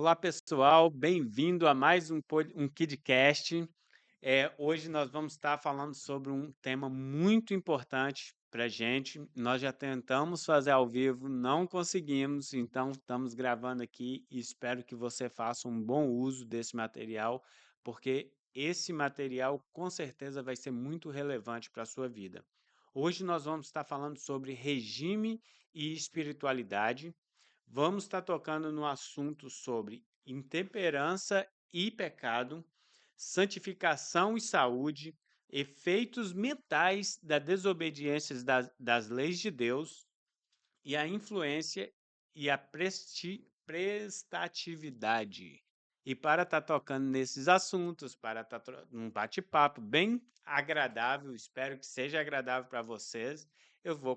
Olá, pessoal, bem-vindo a mais um KidCast. Hoje nós vamos estar falando sobre um tema muito importante para a gente. Nós já tentamos fazer ao vivo, não conseguimos, então estamos gravando aqui e espero que você faça um bom uso desse material, porque esse material com certeza vai ser muito relevante para a sua vida. Hoje nós vamos estar falando sobre regime e espiritualidade. Vamos estar tocando no assunto sobre intemperança e pecado, santificação e saúde, efeitos mentais da desobediência das leis de Deus e a influência e a prestatividade. E para estar tocando nesses assuntos, para estar num bate-papo bem agradável, espero que seja agradável para vocês, eu vou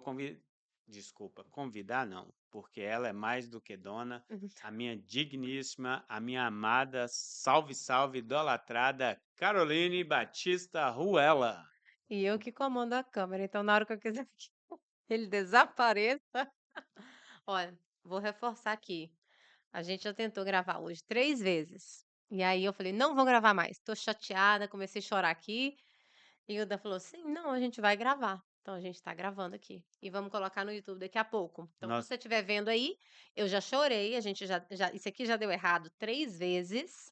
convidar não, porque ela é mais do que dona, Uhum. a minha digníssima, a minha amada, salve, salve, idolatrada Caroline Batista Ruela. E eu que comando a câmera, então na hora que eu quiser que ele desapareça. Olha, vou reforçar aqui. A gente já tentou gravar hoje 3 vezes. E aí eu falei: "Não vou gravar mais, tô chateada", comecei a chorar aqui, e o Dan falou: "Sim, não, a gente vai gravar". Então a gente tá gravando aqui. E vamos colocar no YouTube daqui a pouco. Então se Nós você estiver vendo aí, eu já chorei, a gente já isso aqui já deu errado 3 vezes,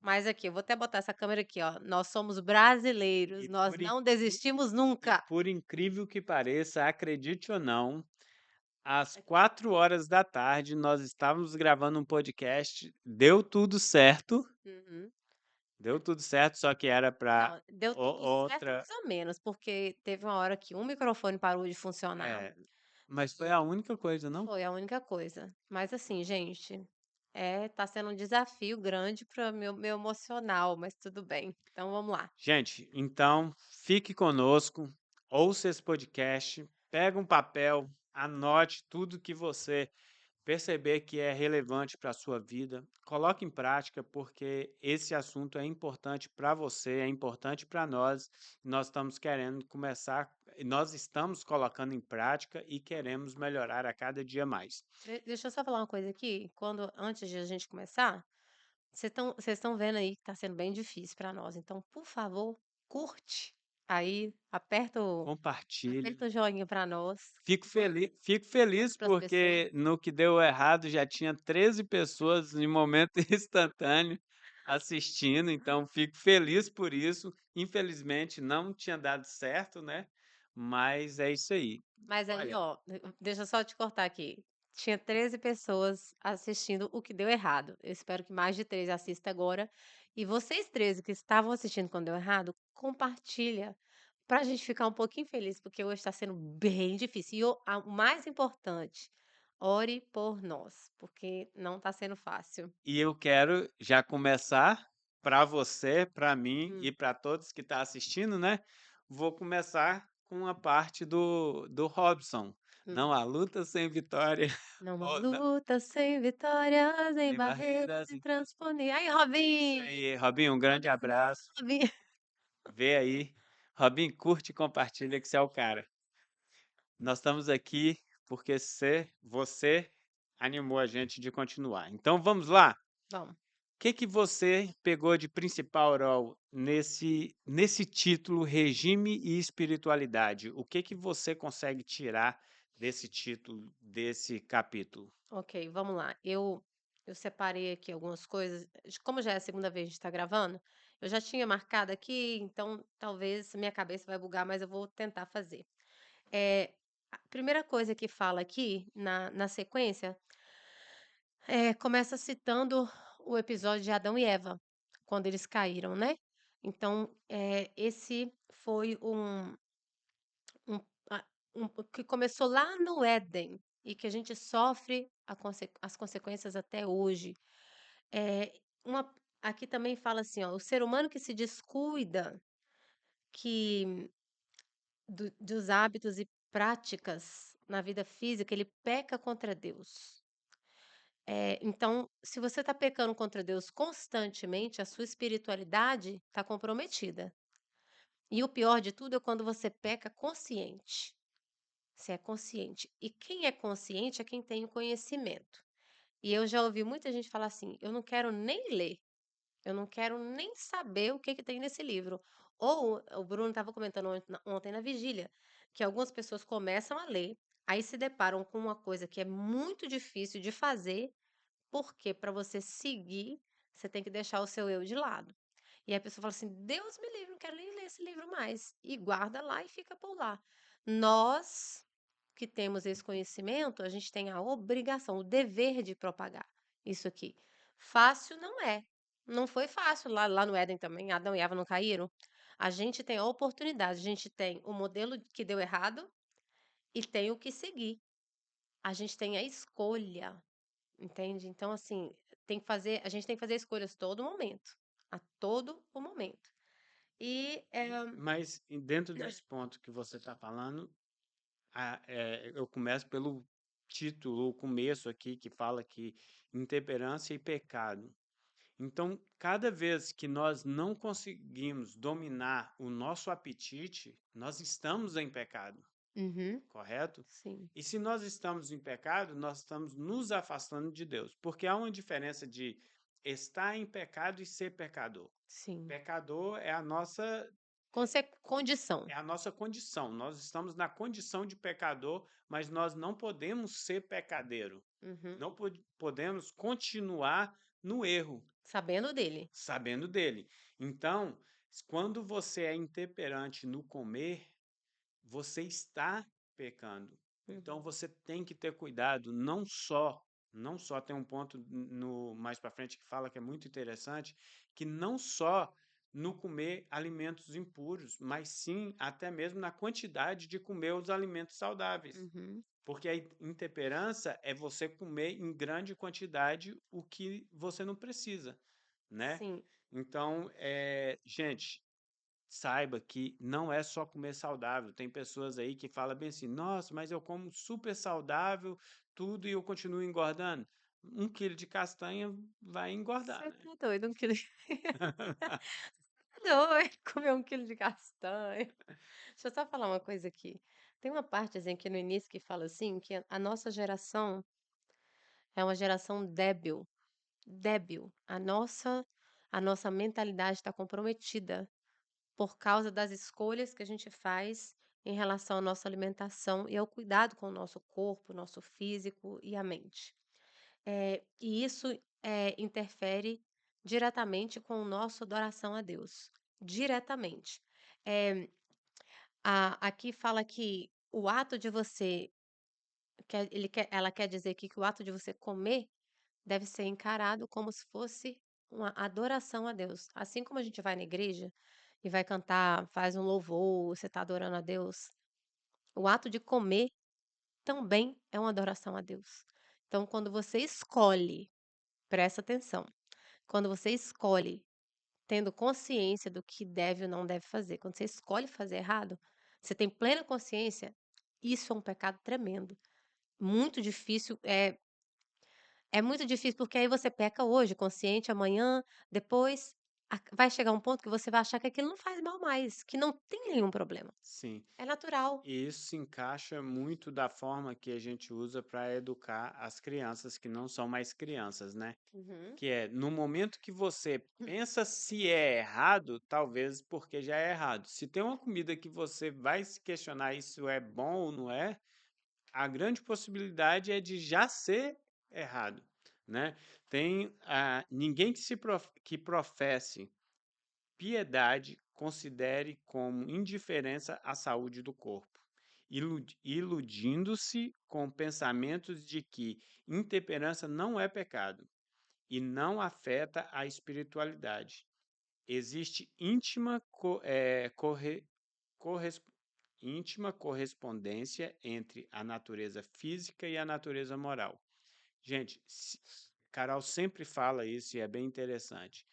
mas aqui, eu vou até botar essa câmera aqui, ó, nós somos brasileiros, e nós não desistimos nunca. por incrível que pareça, acredite ou não, às 4 horas da tarde nós estávamos gravando um podcast, Uhum. deu tudo certo, só que era para Não, deu tudo certo outra, mais ou menos, porque teve uma hora que um microfone parou de funcionar, é, mas foi a única coisa, não? foi a única coisa. Mas assim, gente, tá sendo um desafio grande para meu emocional, mas tudo bem. Então vamos lá. Gente, então fique conosco, ouça esse podcast, pega um papel, anote tudo que você perceber que é relevante para a sua vida, coloque em prática, porque esse assunto é importante para você, é importante para nós. Nós estamos querendo começar, nós estamos colocando em prática e queremos melhorar a cada dia mais. Deixa eu só falar uma coisa aqui, antes de a gente começar, vocês estão vendo aí que está sendo bem difícil para nós, então, por favor, curte aí, Compartilhe. aperta o joinha para nós, Fico feliz manda para as pessoas. porque no que deu errado já tinha 13 pessoas em momento instantâneo assistindo, então fico feliz por isso. Infelizmente não tinha dado certo, né? Mas é isso aí. Mas aí, Olha, ó, deixa eu só te cortar aqui. Tinha 13 pessoas assistindo o que deu errado. Eu espero que mais de 13 assistam agora. E vocês 13 que estavam assistindo quando deu errado, compartilha para a gente ficar um pouquinho feliz, porque hoje está sendo bem difícil. O mais importante, ore por nós, porque não está sendo fácil. e eu quero já começar para você, para mim Hum, e para todos que estão assistindo, né? Vou começar com a parte do Robson. hum. Não há luta sem vitória. Não há Oh, não, luta sem vitórias, nem sem barreiras barreiras. de transponer. Ai, Isso Robin! aí, Robinho, um grande abraço. Robin! Vê aí. Robinho, curte e compartilha que você é o cara. Nós estamos aqui porque você animou a gente de continuar. Então vamos lá. Vamos. O que que você pegou de principal, Aurol, nesse título Regime e Espiritualidade? O que que você consegue tirar desse título, desse capítulo? Ok, vamos lá. Eu separei aqui algumas coisas. Como já é a segunda vez que a gente está gravando, eu já tinha marcado aqui, então talvez minha cabeça vai bugar, mas eu vou tentar fazer. A primeira coisa que fala aqui na sequência começa citando o episódio de Adão e Eva, quando eles caíram, né? Então, esse foi um, a- que começou lá no Éden e que a gente sofre as consequências até hoje. É, aqui também fala assim, ó, o ser humano que se descuida que dos hábitos e práticas na vida física, ele peca contra Deus. Então, se você está pecando contra Deus constantemente, a sua espiritualidade está comprometida. E o pior de tudo é quando você peca consciente. Você é consciente. E quem é consciente é quem tem o conhecimento. E eu já ouvi muita gente falar assim: "Eu não quero nem ler, eu não quero nem saber o que que tem nesse livro". Ou o Bruno estava comentando ontem na vigília, que algumas pessoas começam a ler, aí se deparam com uma coisa que é muito difícil de fazer, porque para você seguir, você tem que deixar o seu eu de lado. E aí a pessoa fala assim: "Deus me livre, não quero nem ler esse livro mais", e guarda lá e fica por lá. Nós que temos esse conhecimento, a gente tem a obrigação, o dever de propagar isso aqui. Fácil não é. Não foi fácil lá no Éden também, Adão e Eva não caíram? A gente tem a oportunidade, a gente tem o modelo que deu errado e tem o que seguir. A gente tem a escolha, entende? Então, assim, a gente tem que fazer escolhas todo momento, a todo o momento. E, Mas dentro desse ponto que você está falando, eu começo pelo título, o começo aqui, que fala que intemperância e pecado. Então, cada vez que nós não conseguimos dominar o nosso apetite, nós estamos em pecado, uhum, correto? sim, E se nós estamos em pecado, nós estamos nos afastando de Deus, porque há uma diferença de estar em pecado e ser pecador. sim. Pecador Condição. é a nossa condição. Nós estamos na condição de pecador, mas nós não podemos ser pecadeiro. Uhum. Não podemos continuar no erro, Sabendo dele. sabendo dele. Então, quando você é intemperante no comer, você está pecando. Então Uhum. você tem que ter cuidado, não só tem um ponto no mais para frente que fala que é muito interessante, que não só no comer alimentos impuros, mas sim até mesmo na quantidade de comer os alimentos saudáveis. Uhum. Porque a intemperança é você comer em grande quantidade o que você não precisa, né? Sim. Então, gente, saiba que não é só comer saudável. Tem pessoas aí que falam bem assim: nossa, mas eu como super saudável, tudo e eu continuo engordando. 1 quilo de castanha vai engordar, Você né? tá doido, 1 quilo de doido, comer 1 quilo de castanha. Deixa eu só falar uma coisa aqui. Tem uma parte, assim, aqui no início que fala assim, que a nossa geração é uma geração débil, débil. A nossa mentalidade está comprometida por causa das escolhas que a gente faz em relação à nossa alimentação e ao cuidado com o nosso corpo, nosso físico e a mente. E isso, interfere diretamente com o nosso adoração a Deus, diretamente. Eh, aqui fala que o ato de você ela quer dizer aqui que o ato de você comer deve ser encarado como se fosse uma adoração a Deus. Assim como a gente vai na igreja e vai cantar, faz um louvor, você está adorando a Deus, o ato de comer também é uma adoração a Deus. Então, quando você escolhe, presta atenção, quando você escolhe tendo consciência do que deve ou não deve fazer, quando você escolhe fazer errado, você tem plena consciência, isso é um pecado tremendo. Muito difícil, é muito difícil, porque aí você peca hoje, consciente, amanhã, depois vai chegar um ponto que você vai achar que aquilo não faz mal mais, que não tem nenhum problema. Sim. É natural. E isso se encaixa muito da forma que a gente usa para educar as crianças que não são mais crianças, né? Uhum. Que é no momento que você pensa se é errado, talvez porque já é errado. Se tem uma comida que você vai se questionar isso é bom ou não é, a grande possibilidade é de já ser errado, né? Ninguém que professe piedade considere como indiferença à saúde do corpo, iludindo-se com pensamentos de que intemperança não é pecado e não afeta a espiritualidade. Existe corres- íntima correspondência entre a natureza física e a natureza moral. Gente, Carol sempre fala isso e é bem interessante.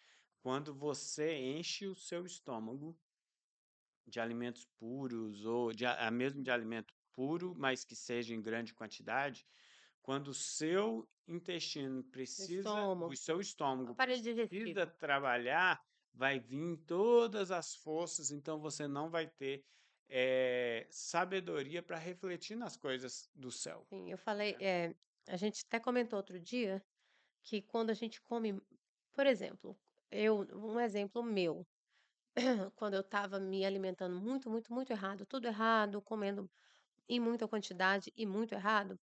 Quando você enche o seu estômago de alimentos puros ou mesmo de alimento puro, mas que seja em grande quantidade, quando o seu intestino o Estômago, seu estômago aparelho precisa digestivo. trabalhar, vai vir todas as forças, então você não vai ter sabedoria para refletir nas coisas do céu. Sim, eu falei, Né? a gente até comentou outro dia, que quando a gente come, por exemplo, um exemplo meu, quando eu estava me alimentando muito, muito, muito errado, tudo errado, comendo em muita quantidade e muito errado,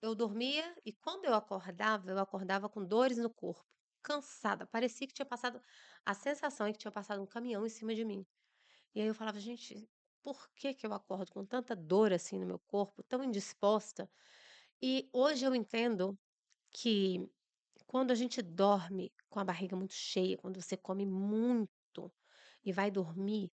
eu dormia e quando eu acordava com dores no corpo, cansada, parecia que tinha passado, a sensação é que tinha passado um caminhão em cima de mim. E aí eu falava: "Gente, por que que eu acordo com tanta dor, assim, no meu corpo, tão indisposta?". E hoje eu entendo que quando a gente dorme com a barriga muito cheia, quando você come muito e vai dormir,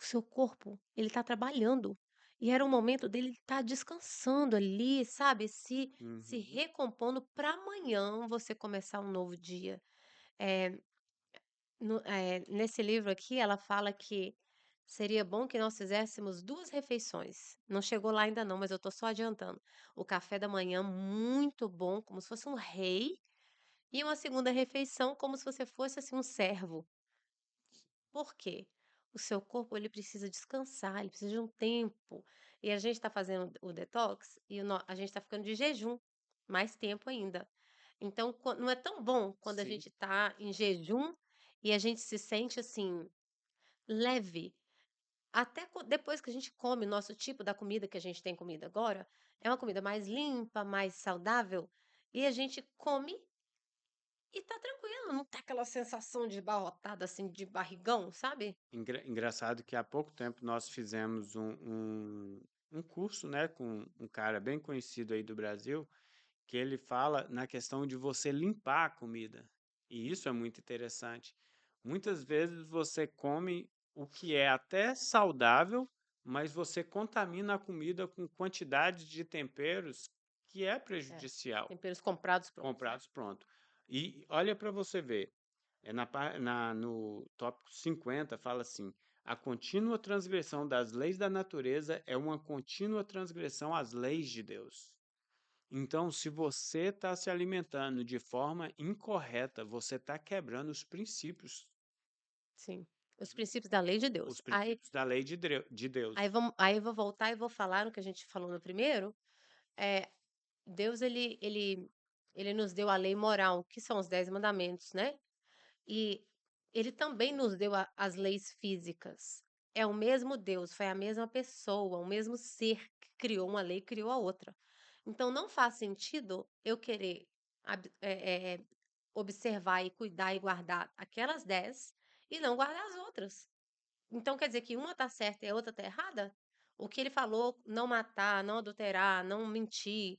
o seu corpo, ele tá trabalhando. E era o momento dele estar descansando ali, sabe, se Uhum. recompondo para amanhã você começar um novo dia. Eh, nesse livro aqui, ela fala que seria bom que nós fizéssemos 2 refeições. Não chegou lá ainda não, mas eu tô só adiantando. O café da manhã muito bom, como se fosse um rei, e uma segunda refeição como se você fosse, assim, um servo. Por quê? O seu corpo ele precisa descansar, ele precisa de um tempo. E a gente está fazendo o detox e a gente está ficando de jejum mais tempo ainda. Então, não é tão bom quando a Sim. gente está em jejum e a gente se sente assim, leve. Até depois que a gente come o nosso tipo da comida que a gente tem comida agora, é uma comida mais limpa, mais saudável, e a gente come e tá tranquilo, não tá aquela sensação de abarrotada, assim, de barrigão, sabe? Engraçado que há pouco tempo nós fizemos um curso, né, com um cara bem conhecido aí do Brasil, que ele fala na questão de você limpar a comida. E isso é muito interessante. Muitas vezes você come o que é até saudável, mas você contamina a comida com quantidade de temperos que é É, prejudicial, temperos comprados prontos, né? comprados pronto. E olha para você ver, no tópico 50 fala assim: a contínua transgressão das leis da natureza é uma contínua transgressão às leis de Deus. Então, se você está se alimentando de forma incorreta, você está quebrando Sim. Os princípios da lei de Deus. os princípios da lei de Aí Deus. vamos, aí eu vou voltar e vou falar no que a gente falou no primeiro. É, Deus, ele nos deu a lei moral, que são os 10 mandamentos, né? E ele também nos deu as leis físicas. É o mesmo Deus, foi a mesma pessoa, o mesmo ser que criou uma lei, criou a outra. Então não faz sentido eu querer observar e cuidar e guardar aquelas 10 e não guardar as outras. Então quer dizer que uma tá certa e a outra tá errada? O que ele falou, não matar, não adulterar, não mentir,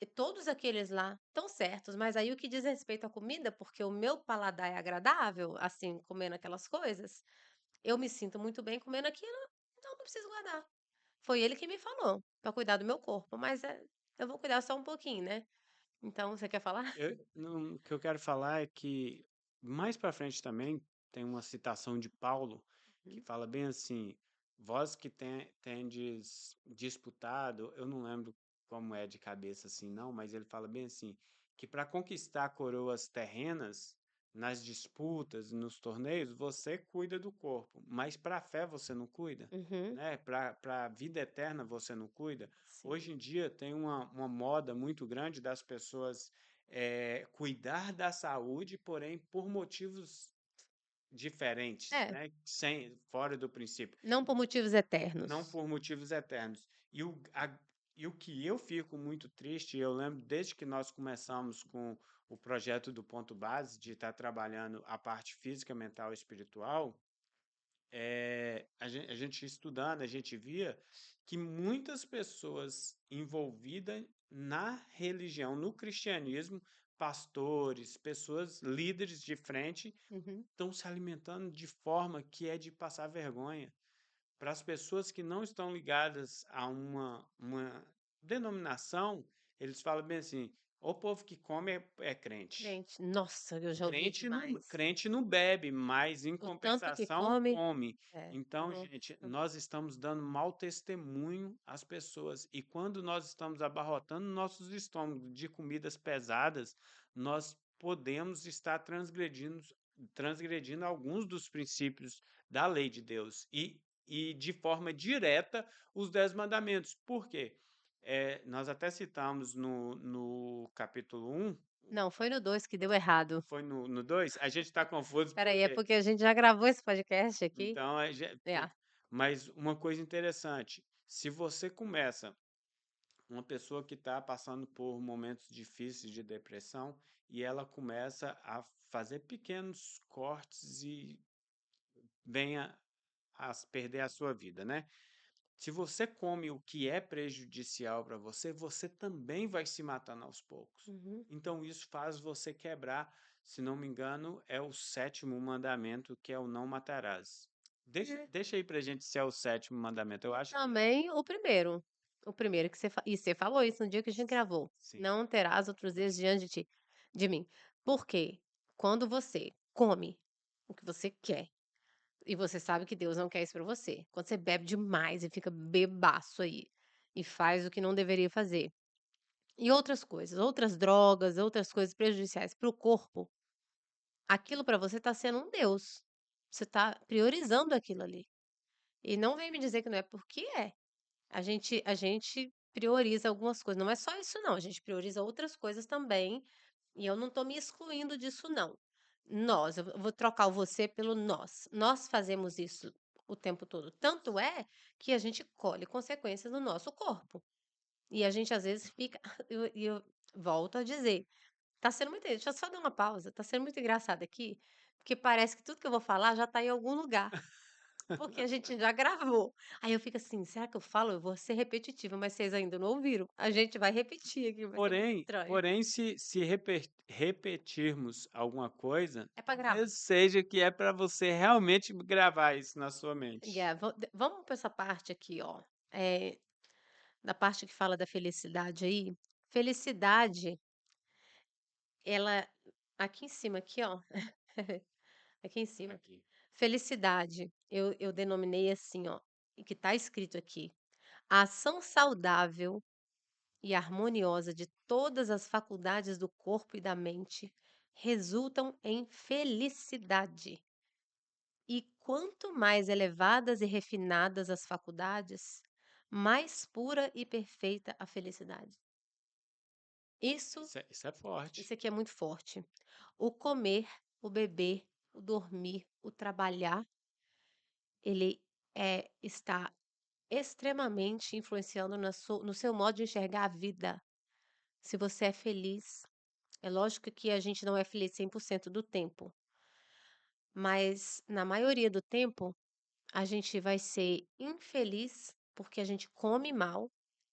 e todos aqueles lá estão certos, mas aí o que diz respeito à comida, porque o meu paladar é agradável, assim, comendo aquelas coisas, eu me sinto muito bem comendo aquilo, então não preciso guardar. Foi ele que me falou para cuidar do meu corpo, mas eu vou cuidar só um pouquinho, né? Então, você quer falar? O que eu quero falar é que mais para frente também tem uma citação de Paulo que Uhum, fala bem assim: vós que tendes disputado, eu não lembro como é de cabeça assim, não, mas ele fala bem assim: que para conquistar coroas terrenas, nas disputas, nos torneios, você cuida do corpo, mas para a fé você não cuida. uhum, Né? Para a vida eterna você não cuida. sim. Hoje em dia tem uma moda muito grande das pessoas cuidar da saúde, porém por motivos diferentes, É, né? Fora do princípio, não por motivos não eternos. por motivos eternos. E o que eu fico muito triste, eu lembro desde que nós começamos com o projeto do Ponto Base, de estar trabalhando a parte física, mental e espiritual, a gente estudando, a gente via que muitas pessoas envolvidas na religião, no cristianismo, pastores, pessoas líderes de frente, Uhum. estão se alimentando de forma que é de passar vergonha. Para as pessoas que não estão ligadas a uma denominação, eles falam bem assim: o povo que come é crente. Crente, nossa, eu já ouvi demais. Crente não bebe, mas em O tanto que compensação come, come. Então, não. gente, nós estamos dando mau testemunho às pessoas. E quando nós estamos abarrotando nossos estômagos de comidas pesadas, nós podemos estar transgredindo alguns dos princípios da lei de Deus. E de forma direta, os 10 mandamentos. Por quê? nós até citamos no capítulo 1. Não, foi no 2 que deu errado. Foi no 2? A gente está confuso Espera aí, é porque porque a gente já gravou esse podcast aqui. então, É. mas uma coisa interessante, se você começa uma pessoa que está passando por momentos difíceis de depressão e ela começa a fazer pequenos cortes e venha a perder a sua vida, né? Se você come o que é prejudicial para você, você também vai se matando aos poucos. Uhum. Então isso faz você quebrar, se não me engano, é o sétimo mandamento, que é o não matarás. É. Deixa aí pra gente se é o sétimo mandamento. Eu E acho que é. também o primeiro que você falou isso no dia que a gente gravou, Sim. não terás outros deuses diante de mim. Por quê? Quando você come o que você quer, e você sabe que Deus não quer isso pra você, quando você bebe demais e fica bebaço aí, e faz o que não deveria fazer, e outras coisas, outras drogas, outras coisas prejudiciais para o corpo, aquilo pra você tá sendo um deus. Você tá priorizando aquilo ali. E não vem me dizer que não é, porque é. A gente prioriza algumas coisas, não é só isso não, a gente prioriza outras coisas também, e eu não tô me excluindo disso não. Nós, eu vou trocar o você pelo nós. Nós fazemos isso o tempo todo. Tanto é que a gente colhe consequências no nosso corpo. E a gente às vezes fica, eu volto a dizer, tá sendo muito, deixa eu só dar uma pausa, tá sendo muito engraçado aqui, porque parece que tudo que eu vou falar já tá em algum lugar. Porque a gente já gravou. Aí eu fico assim: "Será que eu falo? Eu vou ser repetitiva", mas vocês ainda não ouviram. A gente vai repetir aqui, vai ser muito estranho. Porém, se repetirmos alguma coisa, É pra gravar. talvez seja que é para você realmente gravar isso na sua mente. Yeah, vamos pra essa parte aqui, ó, da parte que fala da felicidade aí. Felicidade, ela aqui em cima aqui, ó, aqui em cima. Aqui. Felicidade, eu denominei assim, ó, e que tá escrito aqui: "A ação saudável e harmoniosa de todas as faculdades do corpo e da mente resultam em felicidade. E quanto mais elevadas e refinadas as faculdades, mais pura e perfeita a felicidade." Isso, Isso é forte. isso aqui é muito forte. O comer, o beber, o dormir, o trabalhar, ele está extremamente influenciando no seu modo de enxergar a vida. Se você é feliz, é lógico que a gente não é feliz 100% do tempo, mas na maioria do tempo a gente vai ser infeliz porque a gente come mal,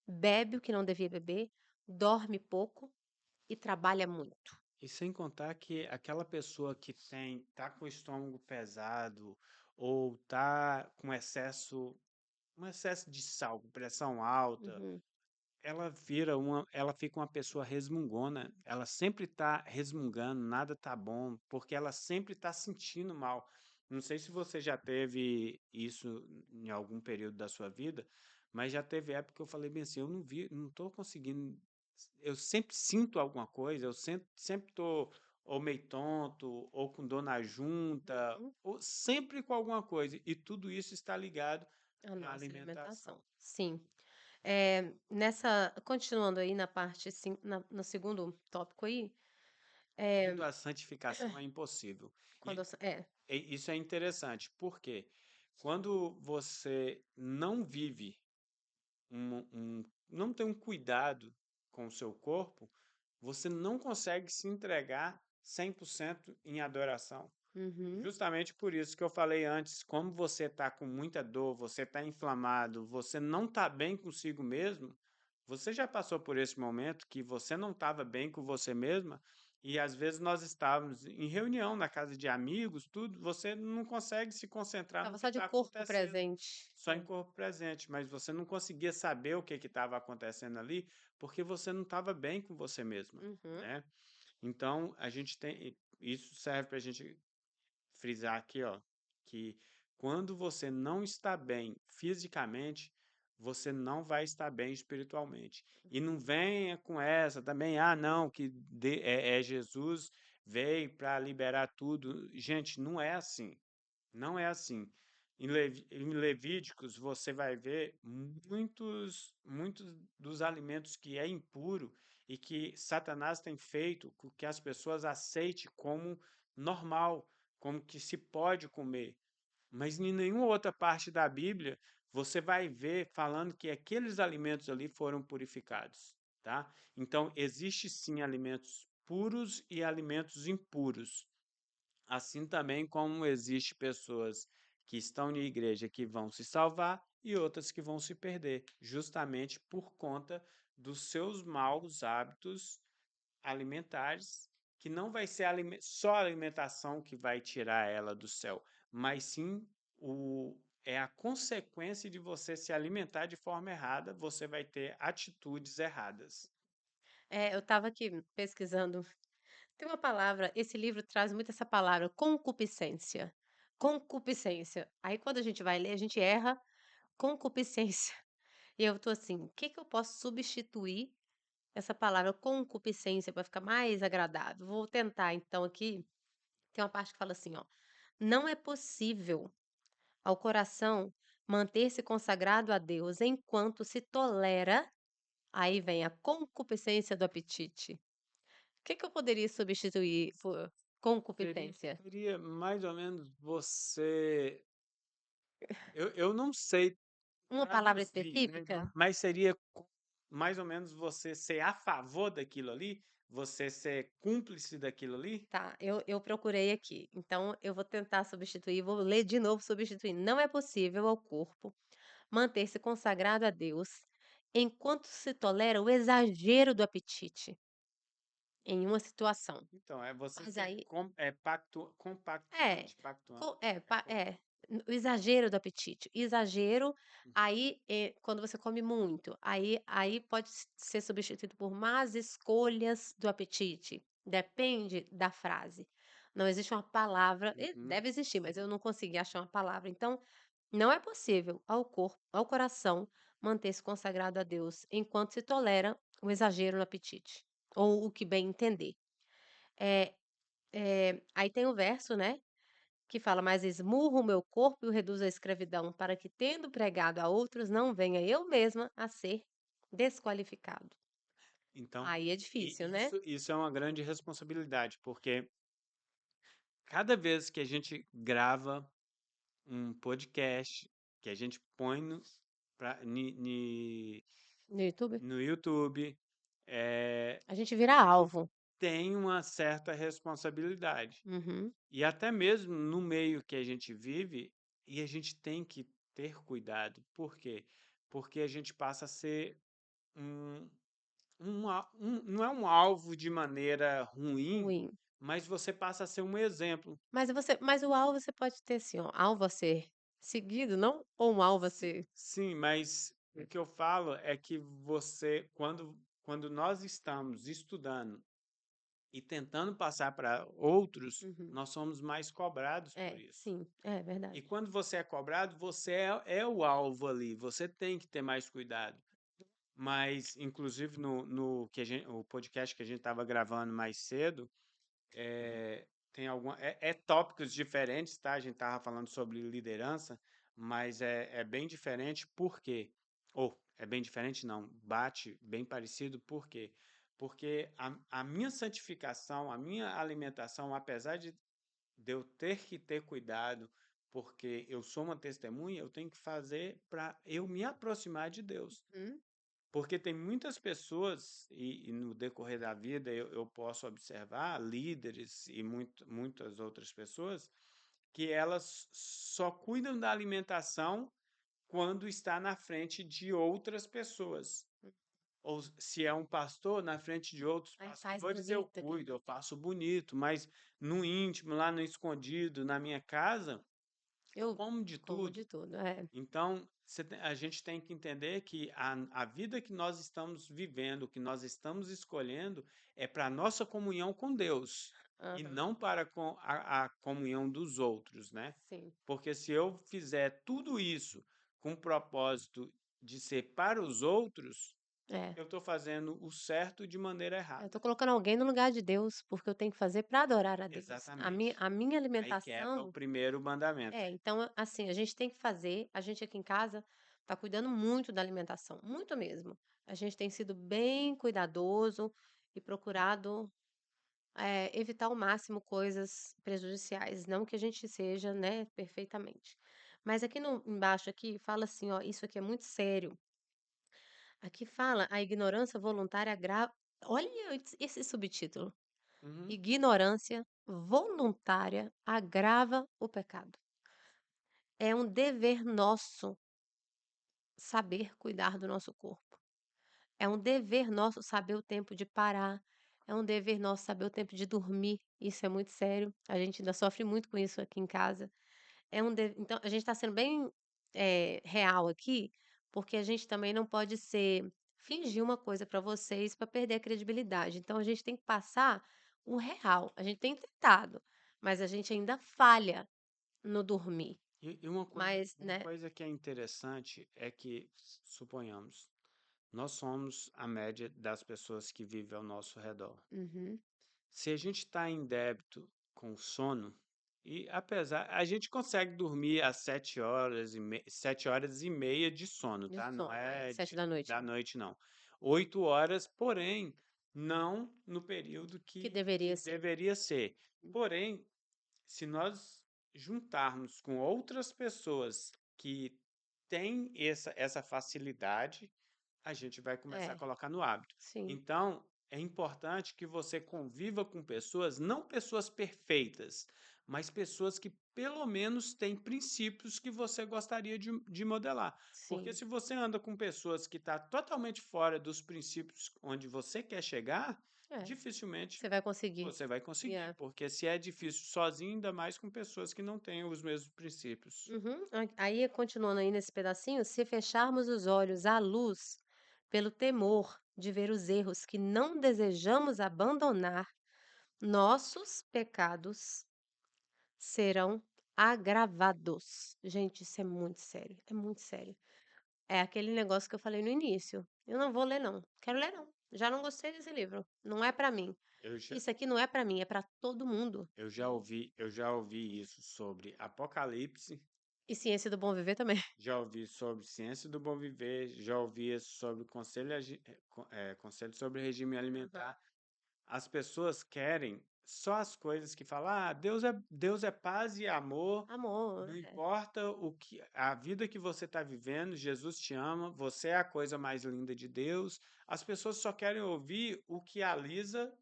bebe o que não devia beber, dorme pouco e trabalha muito. E sem contar que aquela pessoa que tá com o estômago pesado ou tá com um excesso de sal, com pressão alta, Uhum. ela fica uma pessoa resmungona. Ela sempre tá resmungando, nada tá bom, porque ela sempre tá sentindo mal. Não sei se você já teve isso em algum período da sua vida, mas já teve época que eu falei bem assim, eu não tô conseguindo, eu sempre sinto alguma coisa, eu sempre tô ou meio tonto, ou com dor na junta, Uhum. ou sempre com alguma coisa, e tudo isso está ligado A à nossa alimentação. alimentação. Sim. Continuando aí na parte, no segundo tópico aí, Indo à santificação é impossível. quando Isso é interessante, porque quando você não vive, não tem um cuidado com o seu corpo, você não consegue se entregar 100% em adoração. uhum, Justamente por isso que eu falei antes, como você está com muita dor, você está inflamado, você não está bem consigo mesmo, você já passou por esse momento que você não estava bem com você mesma e às vezes nós estávamos em reunião na casa de amigos, tudo, você não consegue se concentrar no estava que só de está corpo acontecendo, presente. só em corpo presente, mas você não conseguia saber o que estava acontecendo ali porque você não estava bem com você mesma, Uhum. né? Então, a gente tem, isso serve para a gente frisar aqui, ó, que quando você não está bem fisicamente, você não vai estar bem espiritualmente. E não venha com essa também, ah, não, que Jesus veio para liberar tudo. Gente, não é assim. Não é assim. Em Levíticos, você vai ver muitos dos alimentos que é impuro e que Satanás tem feito com que as pessoas aceitem como normal, como que se pode comer. Mas em nenhuma outra parte da Bíblia você vai ver falando que aqueles alimentos ali foram purificados, tá? Então, existe sim alimentos puros e alimentos impuros. Assim também como existe pessoas que estão na igreja que vão se salvar e outras que vão se perder, justamente por conta dos seus maus hábitos alimentares, que não vai ser só a alimentação que vai tirar ela do céu, mas sim é a consequência de você se alimentar de forma errada, você vai ter atitudes erradas. É, eu estava aqui pesquisando, tem uma palavra, esse livro traz muito essa palavra, concupiscência. Concupiscência. Aí quando a gente vai ler, a gente erra concupiscência. E eu tô assim, o que que eu posso substituir essa palavra concupiscência para ficar mais agradável? Vou tentar então aqui, tem uma parte que fala assim, ó: "Não é possível ao coração manter-se consagrado a Deus enquanto se tolera", aí vem a concupiscência do apetite. O que que eu poderia substituir por Seria, concupiscência? seria mais ou menos você. Eu não sei Uma palavra traduzir, né? específica? Mas seria mais ou menos você ser a favor daquilo ali, você ser cúmplice daquilo ali. Tá, eu procurei aqui, então eu vou tentar substituir, vou ler de novo substituindo. Não é possível ao corpo manter-se consagrado a Deus enquanto se tolera o exagero do apetite em uma situação. Então, é você Mas ser aí é, compactuante, pactuante. o exagero do apetite. Exagero, aí, quando você come muito, aí pode ser substituído por más escolhas do apetite, depende da frase. Não existe uma palavra, Uhum. deve existir, mas eu não consegui achar uma palavra. Então, não é possível ao corpo, ao coração, manter-se consagrado a Deus enquanto se tolera o exagero no apetite, ou o que bem entender. Eh aí tem o verso, né, que fala: "Mas esmurro o meu corpo e o reduzo à escravidão, para que, tendo pregado a outros, não venha eu mesma a ser desqualificado". Então, Aí é difícil, né? isso é uma grande responsabilidade, porque cada vez que a gente grava um podcast, que a gente põe No YouTube, no YouTube, eh, a gente vira alvo. tem uma certa responsabilidade. Uhum. E até mesmo no meio que a gente vive, e a gente tem que ter cuidado. Por quê? Porque a gente passa a ser um, não é um alvo de maneira ruim, Ruim. mas você passa a ser um exemplo. Mas o alvo você pode ter assim, ó, alvo a ser seguido, não? Ou um alvo a ser Sim, mas o que eu falo é que você, quando nós estamos estudando e tentando passar para outros, uhum. nós somos mais cobrados por É, isso. sim, é E verdade. quando você é cobrado, você é o alvo ali, você tem que ter mais cuidado. Mas, inclusive, no que o podcast que a gente estava gravando mais cedo, tem é tópicos diferentes, tá? A gente estava falando sobre liderança, mas é bem diferente, por quê? Ou é bem diferente, não, bate bem parecido, por quê? Porque a minha santificação, a minha alimentação, apesar de eu ter que ter cuidado, porque eu sou uma testemunha, eu tenho que fazer para eu me aproximar de Deus. Uhum, Porque tem muitas pessoas, e no decorrer da vida eu posso observar líderes e muitas outras pessoas, que elas só cuidam da alimentação quando está na frente de outras pessoas. hum. Ou se é um pastor, na frente de outros Aí faz pastores eu bonito cuido, aqui. eu faço bonito, mas no íntimo, lá no escondido, na minha casa, eu Eu como de como de tudo. tudo, é. Então, a gente tem que entender que a vida que nós estamos vivendo, que nós estamos escolhendo, é para a nossa comunhão com Deus e Aham, não para com a comunhão dos outros, né? sim. Porque se eu fizer tudo isso com o propósito de ser para os outros, É. eu estou fazendo o certo de maneira Eu tô errada. colocando alguém no lugar de Deus, porque eu tenho que fazer para adorar a Deus. A minha Exatamente. a minha Aí quebra o alimentação primeiro mandamento. então, assim, a gente tem que fazer a gente aqui em casa tá cuidando muito da alimentação, muito mesmo. A gente tem sido bem cuidadoso e procurado, evitar ao máximo coisas prejudiciais, não que a gente seja, né, perfeitamente. Mas aqui no embaixo aqui fala assim, ó, isso aqui é muito sério. Aqui fala: "A ignorância voluntária agrava", olha esse subtítulo: Uhum. "Ignorância voluntária agrava o pecado". É um dever nosso saber cuidar do nosso corpo. É um dever nosso saber o tempo de parar. É um dever nosso saber o tempo de dormir. Isso é muito sério. A gente ainda sofre muito com isso aqui em casa. Então, a gente está sendo bem, real aqui, porque a gente também não pode fingir uma coisa para vocês para perder a credibilidade. Então, a gente tem que passar o real. A gente tem tentado, mas a gente ainda falha no dormir. E Mas, uma né? coisa que é interessante é que, suponhamos, nós somos a média das pessoas que vivem ao nosso redor. Uhum. Se a gente está em débito com sono, e apesar, a gente consegue dormir às 7 horas e meia de sono, De tá? Não sono, é é 7 da noite. da noite, não. 8 horas, porém, não no período Que que deveria ser. deveria ser. Porém, se nós juntarmos com outras pessoas que têm essa facilidade, a gente vai começar a É, colocar no hábito. sim, Então, é importante que você conviva com pessoas, não pessoas perfeitas, mas pessoas que pelo menos têm princípios que você gostaria de modelar. Porque sim. se você anda com pessoas que estão totalmente fora dos princípios onde você quer chegar, É, dificilmente você vai conseguir. você vai conseguir. Yeah. Porque se é difícil sozinho, ainda mais com pessoas que não têm os mesmos princípios. Uhum. Aí, continuando aí nesse pedacinho, se fecharmos os olhos à luz, pelo temor de ver os erros que não desejamos abandonar, nossos pecados serão agravados. Gente, isso é muito sério, é muito sério. É aquele negócio que eu falei no início. Eu não vou ler, não. Quero ler, não. Já não gostei desse livro. Não é pra mim. Eu já, Isso aqui não é pra mim, é pra todo mundo. eu já ouvi isso sobre Apocalipse. E ciência do bom viver também. Já ouvi sobre ciência do bom viver, já ouvi sobre conselho sobre regime alimentar. As pessoas querem só as coisas que falam, ah, Deus é paz e amor, Amor, não é. importa a vida que você está vivendo, Jesus te ama, você é a coisa mais linda de Deus. As pessoas só querem ouvir o que alisa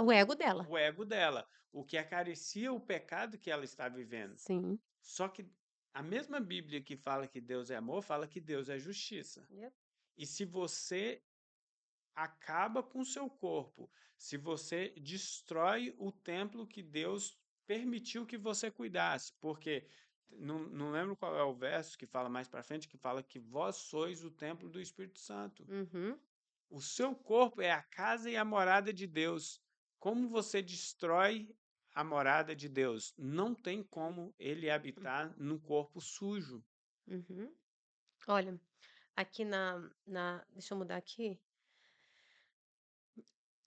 O ego dela. o ego dela, o que acaricia o pecado que ela está vivendo. Sim. Só que a mesma Bíblia que fala que Deus é amor, fala que Deus é justiça. Yep. E se você acaba com o seu corpo, se você destrói o templo que Deus permitiu que você cuidasse, porque não lembro qual é o verso que fala mais para frente, que fala que vós sois o templo do Espírito Santo. Uhum. O seu corpo é a casa e a morada de Deus. Como você destrói a morada de Deus? Não tem como ele habitar num corpo sujo. Uhum. Olha, aqui deixa eu mudar aqui.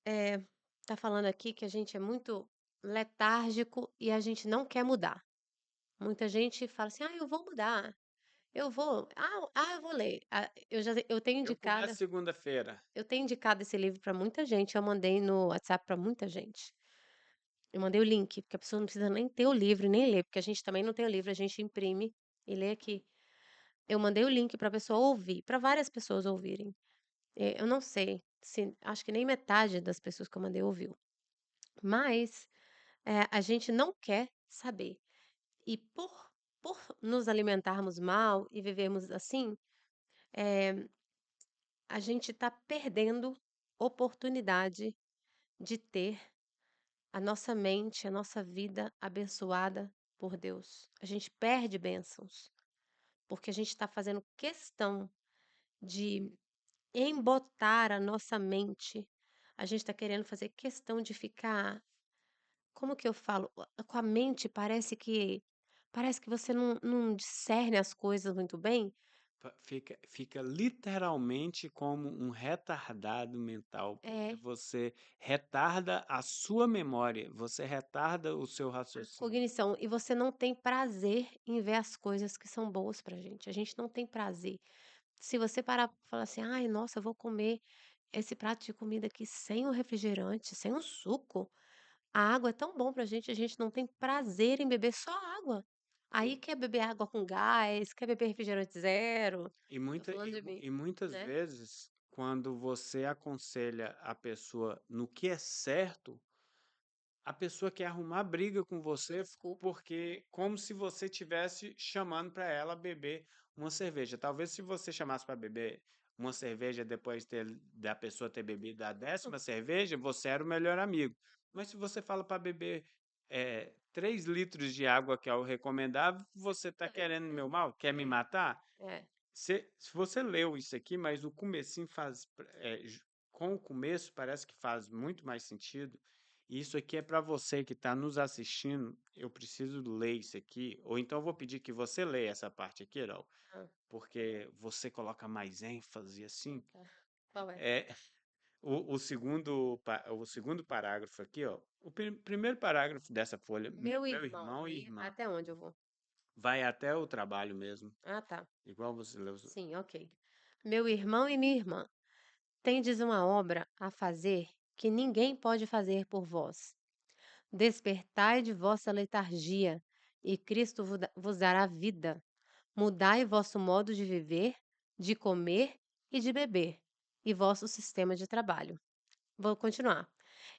É, tá falando aqui que a gente é muito letárgico e a gente não quer mudar. Muita gente fala assim: "Ah, eu vou mudar. Eu vou. Eu vou ler". Eu começo segunda-feira. Eu tenho indicado esse livro para muita gente. Eu mandei no WhatsApp para muita gente. Eu mandei o link, porque a pessoa não precisa nem ter o livro e nem ler, porque a gente também não tem o livro, a gente imprime e lê aqui. Eu mandei o link para a pessoa ouvir, para várias pessoas ouvirem. Eu não sei se acho que nem metade das pessoas que eu mandei ouviu, mas, a gente não quer saber. E por nos alimentarmos mal e vivermos assim, eh, a gente está perdendo oportunidade de ter a nossa mente, a nossa vida abençoada por Deus. A gente perde bênçãos, porque a gente está fazendo questão de embotar a nossa mente. A gente está querendo fazer questão de ficar, como que eu falo? Com a mente parece que você não discerne as coisas muito bem, fica literalmente como um retardado mental, porque É, você retarda a sua memória, você retarda o seu a raciocínio. cognição. E você não tem prazer em ver as coisas que são boas pra gente. A gente não tem prazer. Se você parar pra falar assim: "Ai, nossa, eu vou comer esse prato de comida aqui sem o refrigerante, sem o suco. A água é tão bom pra gente, a gente não tem prazer em beber só água. Aí quer beber água com gás, quer beber refrigerante zero. E, Tô falando de mim, e muitas né. vezes, quando você aconselha a pessoa no que é certo, a pessoa quer arrumar briga com você, Desculpa. porque como se você tivesse chamando para ela beber uma cerveja. Talvez se você chamasse para beber uma cerveja depois da pessoa ter bebido a décima cerveja, você era o melhor amigo. Mas se você fala para beber 3 litros de água, que é o recomendável, você está querendo meu mal? Quer me É, matar? é. Se você leu isso aqui, mas o comecinho faz, com o começo parece que faz muito mais sentido. E isso aqui é para você que está nos assistindo. Eu preciso ler isso aqui, ou então eu vou pedir que você leia essa parte aqui, Raul, Hã, porque você coloca mais ênfase assim. tá. Qual é? É o segundo parágrafo aqui, ó. O primeiro parágrafo dessa folha, Meu meu irmão, irmão e aí irmã, até onde eu vou? vai até o trabalho mesmo, Ah, tá. igual você leu. Sim, ok. Meu irmão e minha irmã, tendes uma obra a fazer que ninguém pode fazer por vós. Despertai de vossa letargia, e Cristo vos dará vida. Mudai vosso modo de viver, de comer e de beber, e vosso sistema de trabalho. Vou continuar.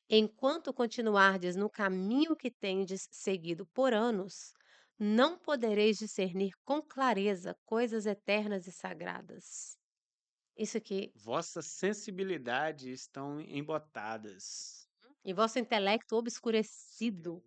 Enquanto continuardes no caminho que tendes seguido por anos, não podereis discernir com clareza coisas eternas e sagradas. Isso aqui, Vossas sensibilidades estão embotadas. e vosso intelecto obscurecido.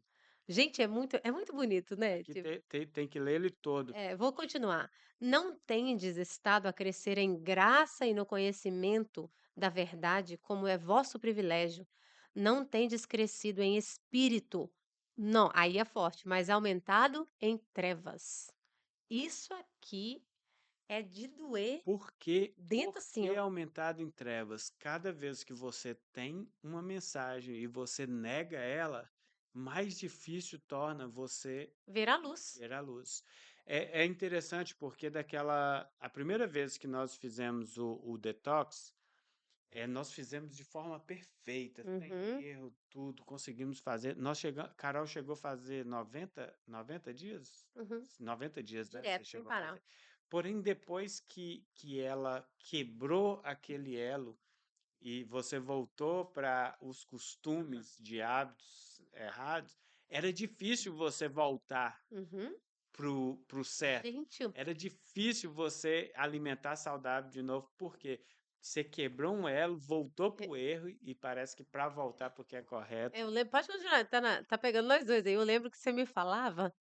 Gente, é muito bonito, né? Aqui Tipo, tem que ler ele todo. vou continuar. Não tendes estado a crescer em graça e no conhecimento da verdade, como é vosso privilégio. Não tendes crescido em espírito. Não, aí é forte, mas aumentado em trevas. Isso aqui é de doer dentro Por assim, que ó. aumentado em trevas? Cada vez que você tem uma mensagem e você nega ela, mais difícil torna você Ver a luz. ver a luz. É interessante porque a primeira vez que nós fizemos o detox, nós fizemos de forma perfeita, sem Uhum, erro, tudo, conseguimos fazer. Carol chegou a fazer 90 dias? uhum. 90 dias, né? Você Direto, sem chegou a parar. fazer. Porém, depois que ela quebrou aquele elo e você voltou para os costumes de hábitos errados, era difícil você voltar Uhum. pro certo. Gente, Era difícil você alimentar saudável de novo, porque você quebrou um elo, voltou e- pro erro e parece que para voltar porque é correto. eu lembro, pode continuar, tá pegando nós dois aí. Eu lembro que você me falava.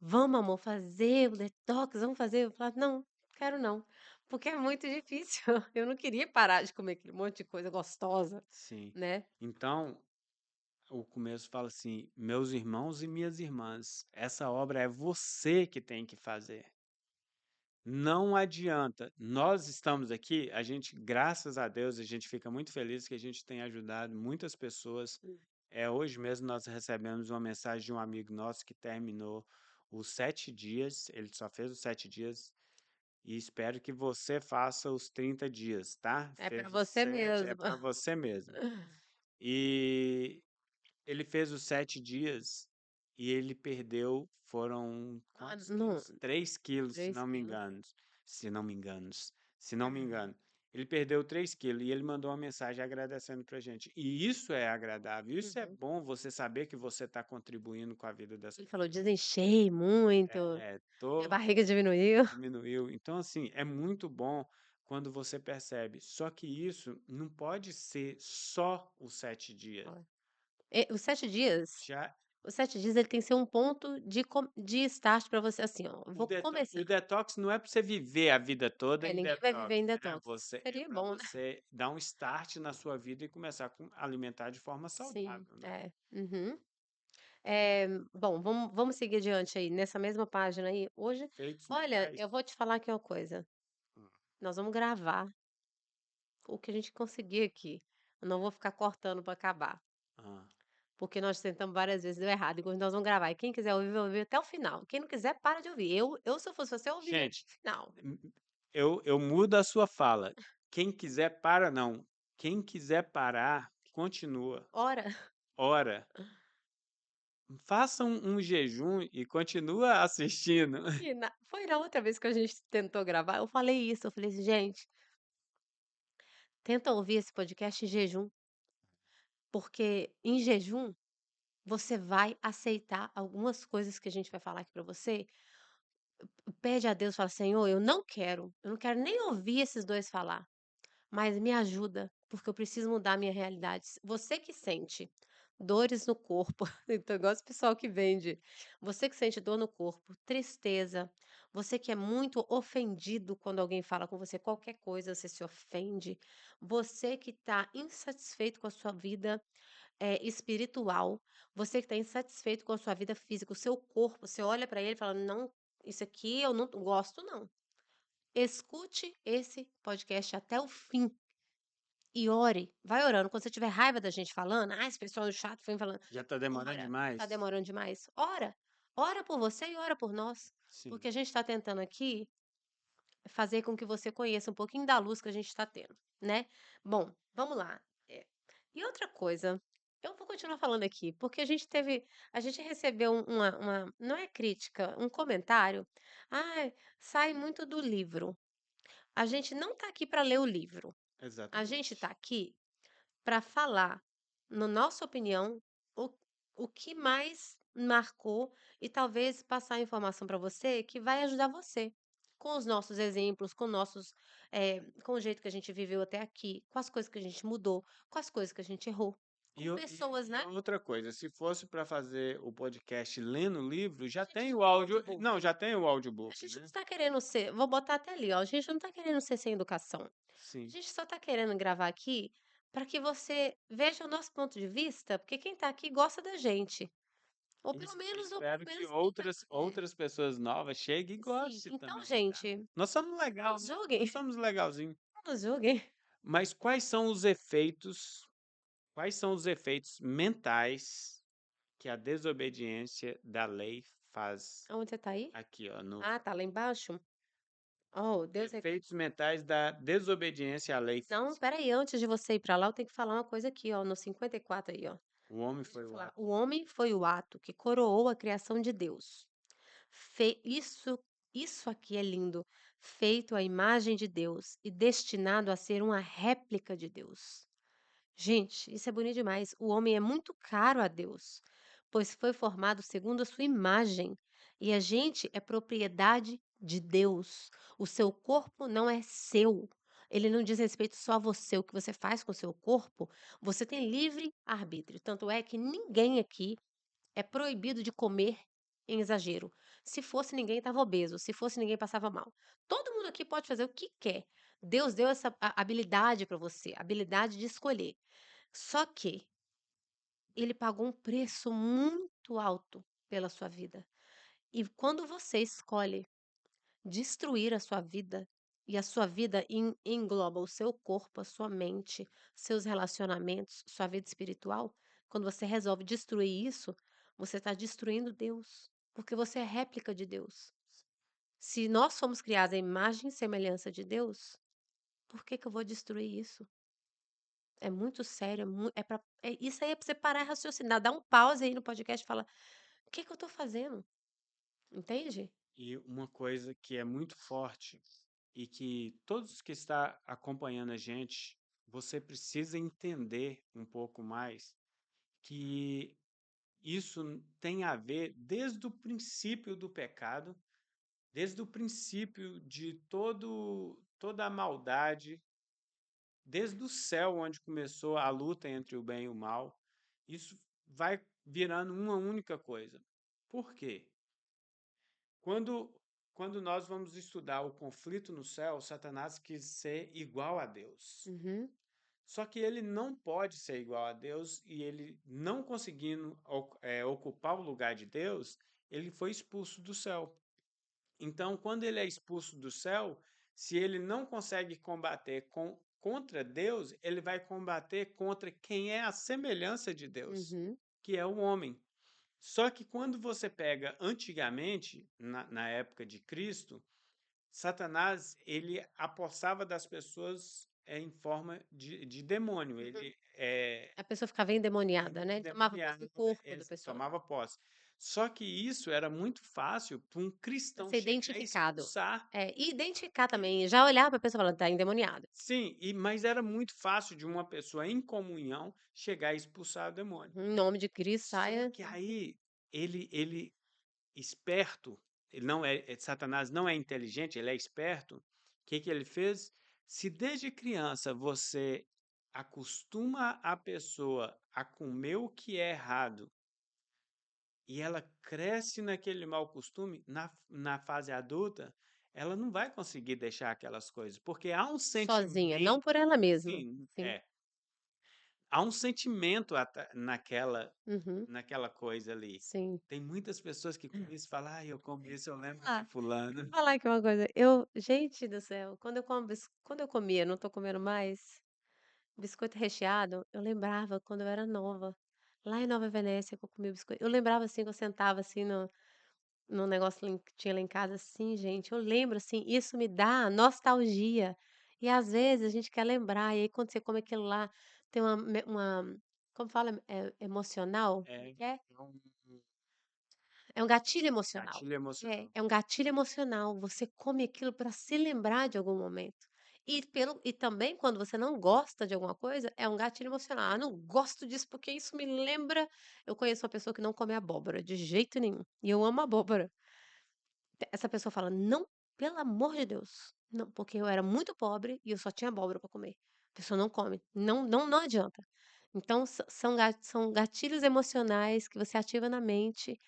Vamos, amor, fazer o detox, vamos fazer. Eu falava, não, quero não, porque é muito difícil. Eu não queria parar de comer aquele monte de coisa gostosa, Sim. né? Então, o começo fala assim: meus irmãos e minhas irmãs, essa obra é você que tem que fazer. Não adianta. Nós estamos aqui, a gente, graças a Deus, a gente fica muito feliz que a gente tem ajudado muitas pessoas. Hum. Hoje mesmo nós recebemos uma mensagem de um amigo nosso que terminou os 7 dias, ele só fez os 7 dias, e espero que você faça os 30 dias, tá? É pra Fez os você sete, é mesmo. para você mesmo. E ele fez os 7 dias e ele perdeu, foram Ah, quantos não, quilos? 3 quilos, se 3 não me quilos. engano. Se não me engano. Se não me engano. Ele perdeu 3 quilos e ele mandou uma mensagem agradecendo pra gente. E isso é agradável, isso é Uhum. bom você saber que você está contribuindo com a vida das Ele falou, pessoas. desinchei muito, É, minha tô, barriga diminuiu. diminuiu. Então, assim, é muito bom quando você percebe. Só que isso não pode ser só os 7 dias. Olha, os 7 dias, Já os 7 dias ele tem que ser um ponto de start pra você, assim, ó, vou O começar. detox não é para você viver a vida toda É, em ninguém vai viver detox, em né? detox. É Seria para bom, né? você dar um start na sua vida e começar a alimentar de forma Sim, saudável, né? é. Uhum. Bom, vamos seguir adiante aí, nessa mesma página aí. Hoje, Efeitos olha, mentais. eu vou te falar aqui uma coisa. nós vamos gravar o que a gente conseguir aqui. Eu não vou ficar cortando para acabar, Hã. porque nós tentamos várias vezes, deu errado, e nós vamos gravar. E quem quiser ouvir, vai ouvir até o final. Quem não quiser, para de ouvir. Se eu fosse você, eu ouviria até Gente, o final. eu mudo a sua fala. Quem quiser para não, quem quiser parar, continua. Ora, Ora, faça um jejum e continua assistindo. foi na outra vez que a gente tentou gravar, eu falei isso, eu falei assim: "Gente, tenta ouvir esse podcast em jejum, porque em jejum você vai aceitar algumas coisas que a gente vai falar aqui para você. Pede a Deus, fala: "Senhor, eu não quero nem ouvir esses 2 falar, mas me ajuda, porque eu preciso mudar a minha realidade". Você que sente dores no corpo, então igual esse pessoal que vende, você que sente dor no corpo, tristeza, você que é muito ofendido quando alguém fala com você qualquer coisa, você se ofende, você que está insatisfeito com a sua vida espiritual, você que está insatisfeito com a sua vida física, o seu corpo, você olha para ele e fala: "Não, isso aqui eu não gosto não". Escute esse podcast até o fim e ore, vai orando. Quando você tiver raiva da gente falando: "Ah, esse pessoal é chato, foi falando", Já está demorando ora, tá demais? demorando demais, ora. Ora por você e ora por nós, Sim. porque a gente está tentando aqui fazer com que você conheça um pouquinho da luz que a gente está tendo, né. Bom, vamos lá. E outra coisa, eu vou continuar falando aqui, porque a gente recebeu uma não é crítica, um comentário: "Ai, sai muito do livro". A gente não está aqui para ler o livro, a gente está Exatamente. aqui para falar, na nossa opinião, o o que mais marcou e talvez passar informação para você que vai ajudar você, com os nossos exemplos, com o jeito que a gente viveu até aqui, com as coisas que a gente mudou, com as coisas que a gente errou, E com o pessoas, e né, outra coisa, se fosse para fazer o podcast lendo o livro, a já gente tem já o tem o áudio não, audiobook. já tem o A audiobook, gente não né. está querendo ser, vou botar até ali, ó, a gente não está querendo ser sem educação. A Sim. gente só está querendo gravar aqui para que você veja o nosso ponto de vista, porque quem está aqui gosta da gente. Ou pelo Espero que menos tenta. outras pessoas novas cheguem e Sim, gostem então também, tá. gente, Nós somos não legal, nos né, julguem, nós somos legalzinho. não nos julguem. Mas quais são os efeitos mentais que a desobediência da lei faz? Aonde você tá aí? Aqui, ó, no Ah, tá lá embaixo? Oh, Deus é efeitos mentais da desobediência à lei não, faz. espera aí, antes de você ir pra lá, eu tenho que falar uma coisa aqui, ó, no 54 aí, ó. O homem Deixa foi eu o falar. ato. O homem foi o ato que coroou a criação de Deus. Fe isso aqui é lindo. Feito à imagem de Deus e destinado a ser uma réplica de Deus. Gente, isso é bonito demais. O homem é muito caro a Deus, pois foi formado segundo a sua imagem, e a gente é propriedade de Deus. O seu corpo não é seu. Ele não diz respeito só a você. O que você faz com o seu corpo, você tem livre arbítrio. Tanto é que ninguém aqui é proibido de comer em exagero. Se fosse, ninguém estava obeso. Se fosse, ninguém passava mal. Todo mundo aqui pode fazer o que quer. Deus deu essa habilidade para você, a habilidade de escolher. Só que ele pagou um preço muito alto pela sua vida. E quando você escolhe destruir a sua vida, e a sua vida engloba o seu corpo, a sua mente, seus relacionamentos, sua vida espiritual, quando você resolve destruir isso, você está destruindo Deus, porque você é réplica de Deus. Se nós fomos criados à imagem e semelhança de Deus, por que que eu vou destruir isso? É muito sério, isso aí é pra você parar e raciocinar, dá um pause aí no podcast e fala: "O que que eu tô fazendo?", entende? E uma coisa que é muito forte e que todos que está acompanhando a gente, você precisa entender um pouco mais que isso tem a ver desde o princípio do pecado, desde o princípio de toda a maldade, desde o céu onde começou a luta entre o bem e o mal, isso vai virando uma única coisa. Por quê? Quando, quando nós vamos estudar o conflito no céu, Satanás quis ser igual a Deus. Uhum, Só que ele não pode ser igual a Deus e ele não conseguindo ocupar o lugar de Deus, ele foi expulso do céu. Então, quando ele é expulso do céu, Se ele não consegue combater contra Deus, ele vai combater contra quem é a semelhança de Deus, Uhum. que é o homem. Só que quando você pega antigamente, na época de Cristo, Satanás, ele apossava das pessoas em forma de demônio. Uhum. Ele A pessoa ficava endemoniada, né, ele tomava posse do endemoniado, corpo ele da pessoa, tomava posse. Só que isso era muito fácil para um pra cristão ser chegar e identificado. expulsar. É, e identificar E também, já olhar pra pessoa e falar: "Tá endemoniada". sim, mas era muito fácil de uma pessoa em comunhão chegar e expulsar o demônio. Em nome de Cristo, Só saia. que aí ele esperto, ele não é, Satanás não é inteligente, ele é esperto. O que que ele fez? Se desde criança você acostuma a pessoa a comer o que é errado e ela cresce naquele mau costume, na fase adulta, ela não vai conseguir deixar aquelas coisas, porque há um Sozinha, não sentimento, por ela mesma. sim, Sim. há um sentimento Uhum. naquela coisa ali. Sim. Tem muitas pessoas que com isso falam: "Ai, eu comi isso, eu lembro de Ah, fulano". falar aqui uma coisa, gente do céu, quando eu comia, não tô comendo mais, biscoito recheado, eu lembrava quando eu era nova, lá em Nova Venécia que eu comia biscoito, eu lembrava, assim, que eu sentava, assim, no negócio lá que tinha lá em casa, assim, gente, eu lembro, assim, isso me dá nostalgia. E às vezes a gente quer lembrar, e aí quando você come aquilo lá, tem como fala? Emocional? Como é É, que é? é um É um gatilho emocional. gatilho É, emocional. é um gatilho emocional. Você come aquilo para se lembrar de algum momento. E também quando você não gosta de alguma coisa, é um gatilho emocional. "Ah, não gosto disso porque isso me lembra". Eu conheço uma pessoa que não come abóbora de jeito nenhum, e eu amo abóbora. Essa pessoa fala: "Não, pelo amor de Deus, não, porque eu era muito pobre e eu só tinha abóbora para comer". A pessoa não come, não adianta. Então são gatilhos emocionais que você ativa na mente,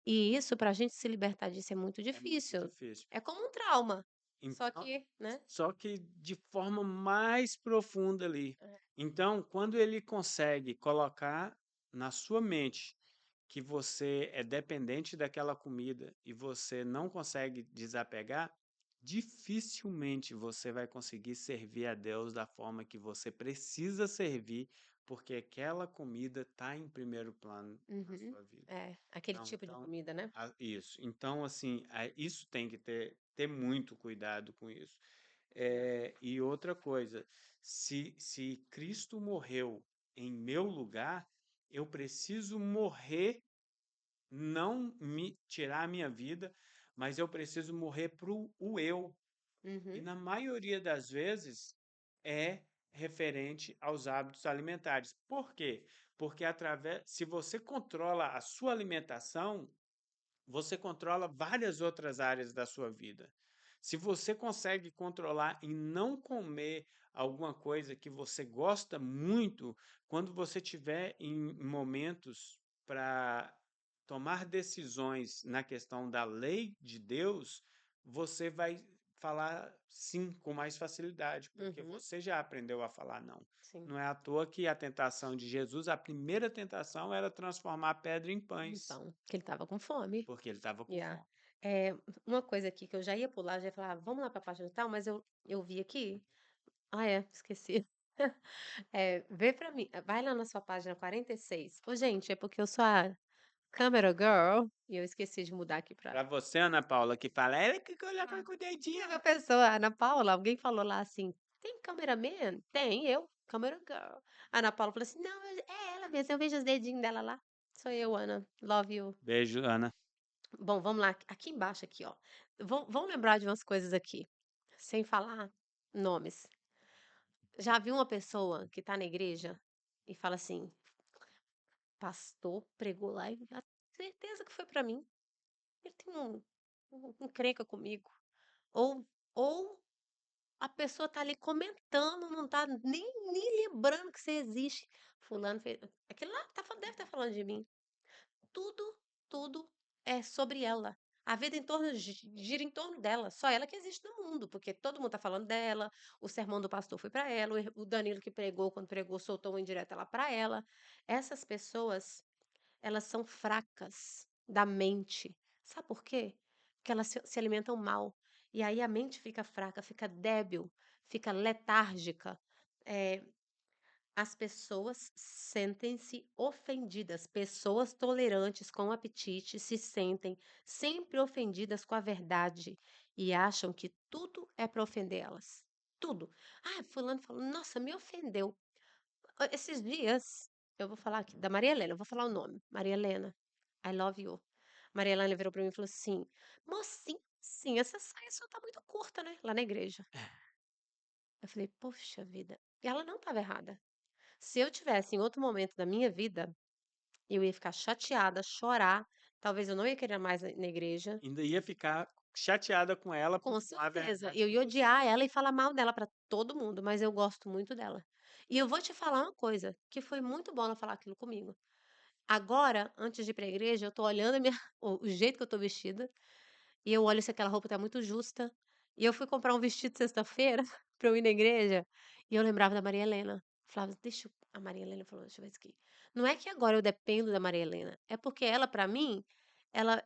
e isso para a gente se libertar disso é muito É muito difícil. difícil. É como um trauma, só Então, que, né. só que de forma mais profunda ali. É. Então, quando ele consegue colocar na sua mente que você é dependente daquela comida e você não consegue desapegar, dificilmente você vai conseguir servir a Deus da forma que você precisa servir, porque aquela comida está em primeiro plano na Uhum. sua vida. É, aquele Não, tipo de então, comida, né. isso. Então, assim, isso tem que ter muito cuidado com isso. E outra coisa, se Cristo morreu em meu lugar, eu preciso morrer, não me tirar a minha vida, mas eu preciso morrer para o eu. E Uhum, na maioria das vezes é referente aos hábitos alimentares. Por quê? Porque se você controla a sua alimentação, você controla várias outras áreas da sua vida. Se você consegue controlar em não comer alguma coisa que você gosta muito, quando você tiver em momentos para tomar decisões na questão da lei de Deus, você vai falar sim com mais facilidade, porque uhum, você já aprendeu a falar não. sim. Não é à toa que a tentação de Jesus, a primeira tentação era transformar a pedra em pães, Então, que ele estava com fome. porque ele estava com Yeah. fome. Uma coisa aqui que eu já ia pular, já ia falar: "Ah, vamos lá para a página tal", mas eu vi aqui, esqueci. Vê pra mim, vai lá na sua página 46. Ô, gente, é porque eu sou a camera girl e eu esqueci de mudar aqui pra Para você, Ana Paula, que fala, ela que coloca com o dedinho. teve a pessoa, a Ana Paula, alguém falou lá assim: "Tem cameraman?" "Tem, eu, camera girl". A Ana Paula falou assim: "Não, é ela mesmo, eu vejo os dedinhos dela lá". Sou eu, Ana, love you. Beijo, Ana. Bom, vamos lá, aqui embaixo aqui, ó, vamos lembrar de umas coisas aqui, sem falar nomes. Já viu uma pessoa que tá na igreja e fala assim: "Pastor pregou lá e a certeza que foi pra mim, ele tem encrenca comigo". Ou ou a pessoa tá ali comentando, não tá nem lembrando que você existe. "Fulano fez", aquele lá deve estar falando de mim. Tudo, tudo é sobre ela. A vida em torno gira em torno dela, só ela que existe no mundo, porque todo mundo tá falando dela, o sermão do pastor foi para ela, o Danilo que pregou, quando pregou, soltou uma indireta lá para ela. Essas pessoas, elas são fracas da mente. Sabe por quê? Porque elas se alimentam mal. E aí a mente fica fraca, fica débil, fica letárgica. Eh, as pessoas sentem-se ofendidas, pessoas tolerantes com apetite se sentem sempre ofendidas com a verdade e acham que tudo é para ofender elas. Tudo. Ah, fulano falou, nossa, me ofendeu. Esses dias, eu vou falar aqui da Maria Helena, eu vou falar o nome. Maria Helena, I love you. Maria Helena virou pra mim e falou assim: mocinha, sim, essa saia sua tá muito curta, né? Lá na igreja. Eu falei, poxa vida. E ela não estava errada. Se eu tivesse em outro momento da minha vida, eu ia ficar chateada, chorar. Talvez eu não ia querer mais na igreja. Ainda ia ficar chateada com ela por Com falar a certeza. verdade Eu pra ia você. odiar ela e falar mal dela pra todo mundo, mas eu gosto muito dela. E eu vou te falar uma coisa, que foi muito bom ela falar aquilo comigo. Agora, antes de ir pra igreja, eu tô olhando a minha o jeito que eu tô vestida, e eu olho se aquela roupa tá muito justa. E eu fui comprar um vestido sexta-feira pra eu ir na igreja, e eu lembrava da Maria Helena. Falava: "Deixa eu", a Maria Helena falou: "Deixa eu ver isso aqui". Não é que agora eu dependo da Maria Helena, é porque ela, pra mim,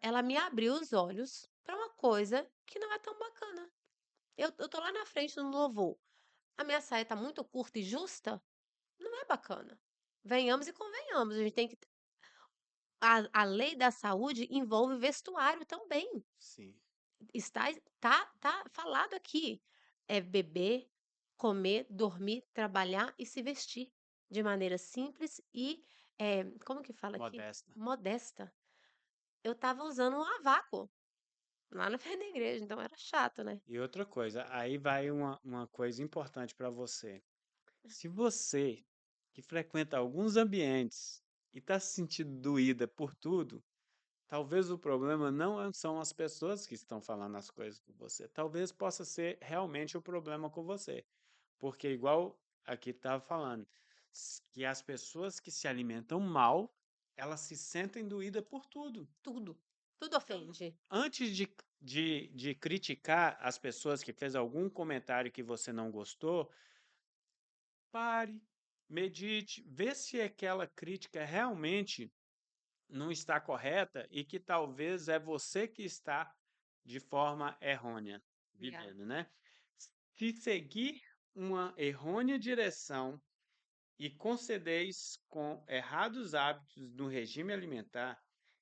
ela me abriu os olhos pra uma coisa que não é tão bacana. Eu tô lá na frente no louvor, a minha saia tá muito curta e justa, não é bacana. Venhamos e convenhamos, a gente tem que a lei da saúde envolve vestuário também. Sim, Tá falado aqui. É beber, comer, dormir, trabalhar e se vestir de maneira simples e, como que fala aqui? modesta. Modesta. Eu estava usando um vácuo lá na frente da igreja, então era chato, né. E outra coisa, aí vai uma coisa importante para você. Se você que frequenta alguns ambientes e está se sentindo doída por tudo, talvez o problema são as pessoas que estão falando as coisas com você. Talvez possa ser realmente o problema com você. Porque, igual aqui estava falando, que as pessoas que se alimentam mal, elas se sentem doídas por tudo. Tudo, tudo ofende. Antes de criticar as pessoas que fez algum comentário que você não gostou, pare, medite, vê se aquela crítica realmente não está correta e que talvez é você que está de forma errônea Yeah. vivendo, né? Se seguir uma errônea direção e concedeis com errados hábitos no regime alimentar,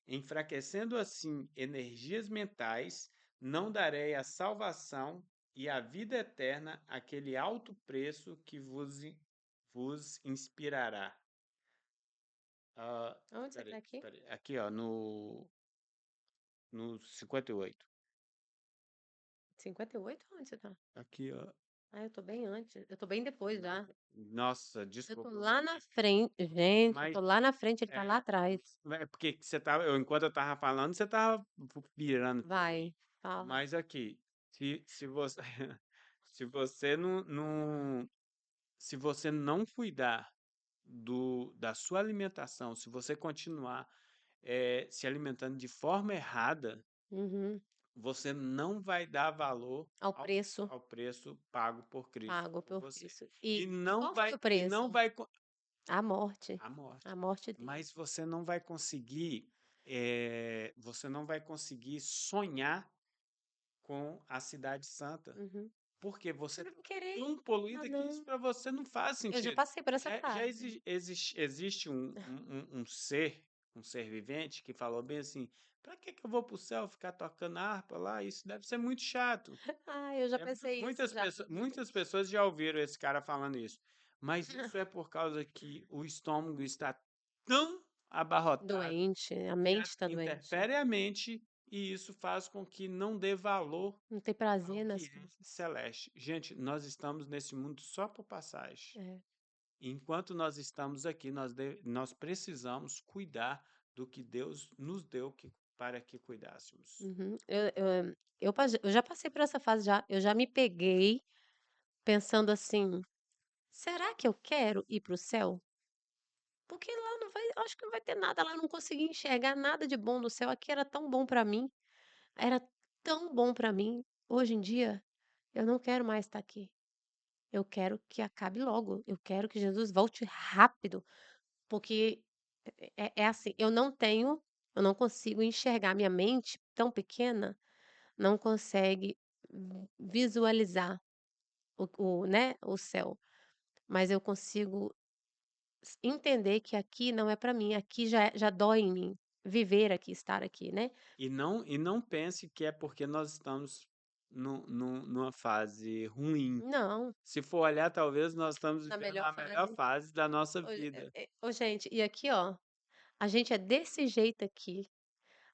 enfraquecendo assim energias mentais, não darei a salvação e a vida eterna aquele alto preço que vos inspirará. Ah, Onde você tá aqui? espera aí, aqui ó, no 58. 58? Onde você tá? Aqui ó, Ah, eu tô bem antes, eu tô bem depois já. nossa, Eu tô desculpa, lá na frente, gente, eu mas tô lá na frente, ele tá lá é, atrás. é porque você tava, enquanto eu tava falando, você tava virando para mim. Vai, fala. Mas aqui, se você se você se você não cuidar da sua alimentação, se você continuar se alimentando de forma errada, Uhum. você não vai dar valor Ao preço ao preço pago por Cristo pago por por você. Cristo. E Qual foi o não preço? vai A morte, a morte. a morte dele. Mas você não vai conseguir você não vai conseguir sonhar com a cidade santa. Uhum. Porque Você você não tá vai querer. tão Ah, poluída que isso não. para você não faz Eu já sentido. passei por essa Já fase. existe um ser vivente que falou bem assim: para que que eu vou para o céu ficar tocando harpa lá? Isso deve ser muito chato. Ah, eu já pensei isso já. Muitas pessoas já ouviram esse cara falando isso. Mas isso é por causa que o estômago está tão abarrotado Doente, a que mente tá doente. interfere a mente e isso faz com que não dê valor Não tem ao prazer que nas é coisas. celeste. Gente, nós estamos nesse mundo só por passagem. É. Enquanto nós estamos aqui, nós precisamos cuidar do que Deus nos deu para que cuidássemos. Uhum. Eu já passei por essa fase já. Eu já me peguei pensando assim: "Será que eu quero ir para o céu?" Porque lá não vai, acho que não vai ter nada lá, eu não consegui enxergar nada de bom no céu. Aqui era tão bom pra mim, era tão bom pra mim. Hoje em dia, eu não quero mais estar aqui. Eu quero que acabe logo. Eu quero que Jesus volte rápido, porque é assim, eu não consigo enxergar, minha mente tão pequena não consegue visualizar né, o céu, mas eu consigo entender que aqui não é para mim, aqui já dói em mim, viver aqui, estar aqui, né. E não pense que é porque nós estamos numa fase ruim. Não, Se for olhar, talvez nós estamos na vivendo melhor a melhor fase. fase da nossa Ô, vida. gente, e aqui, ó, a gente é desse jeito aqui,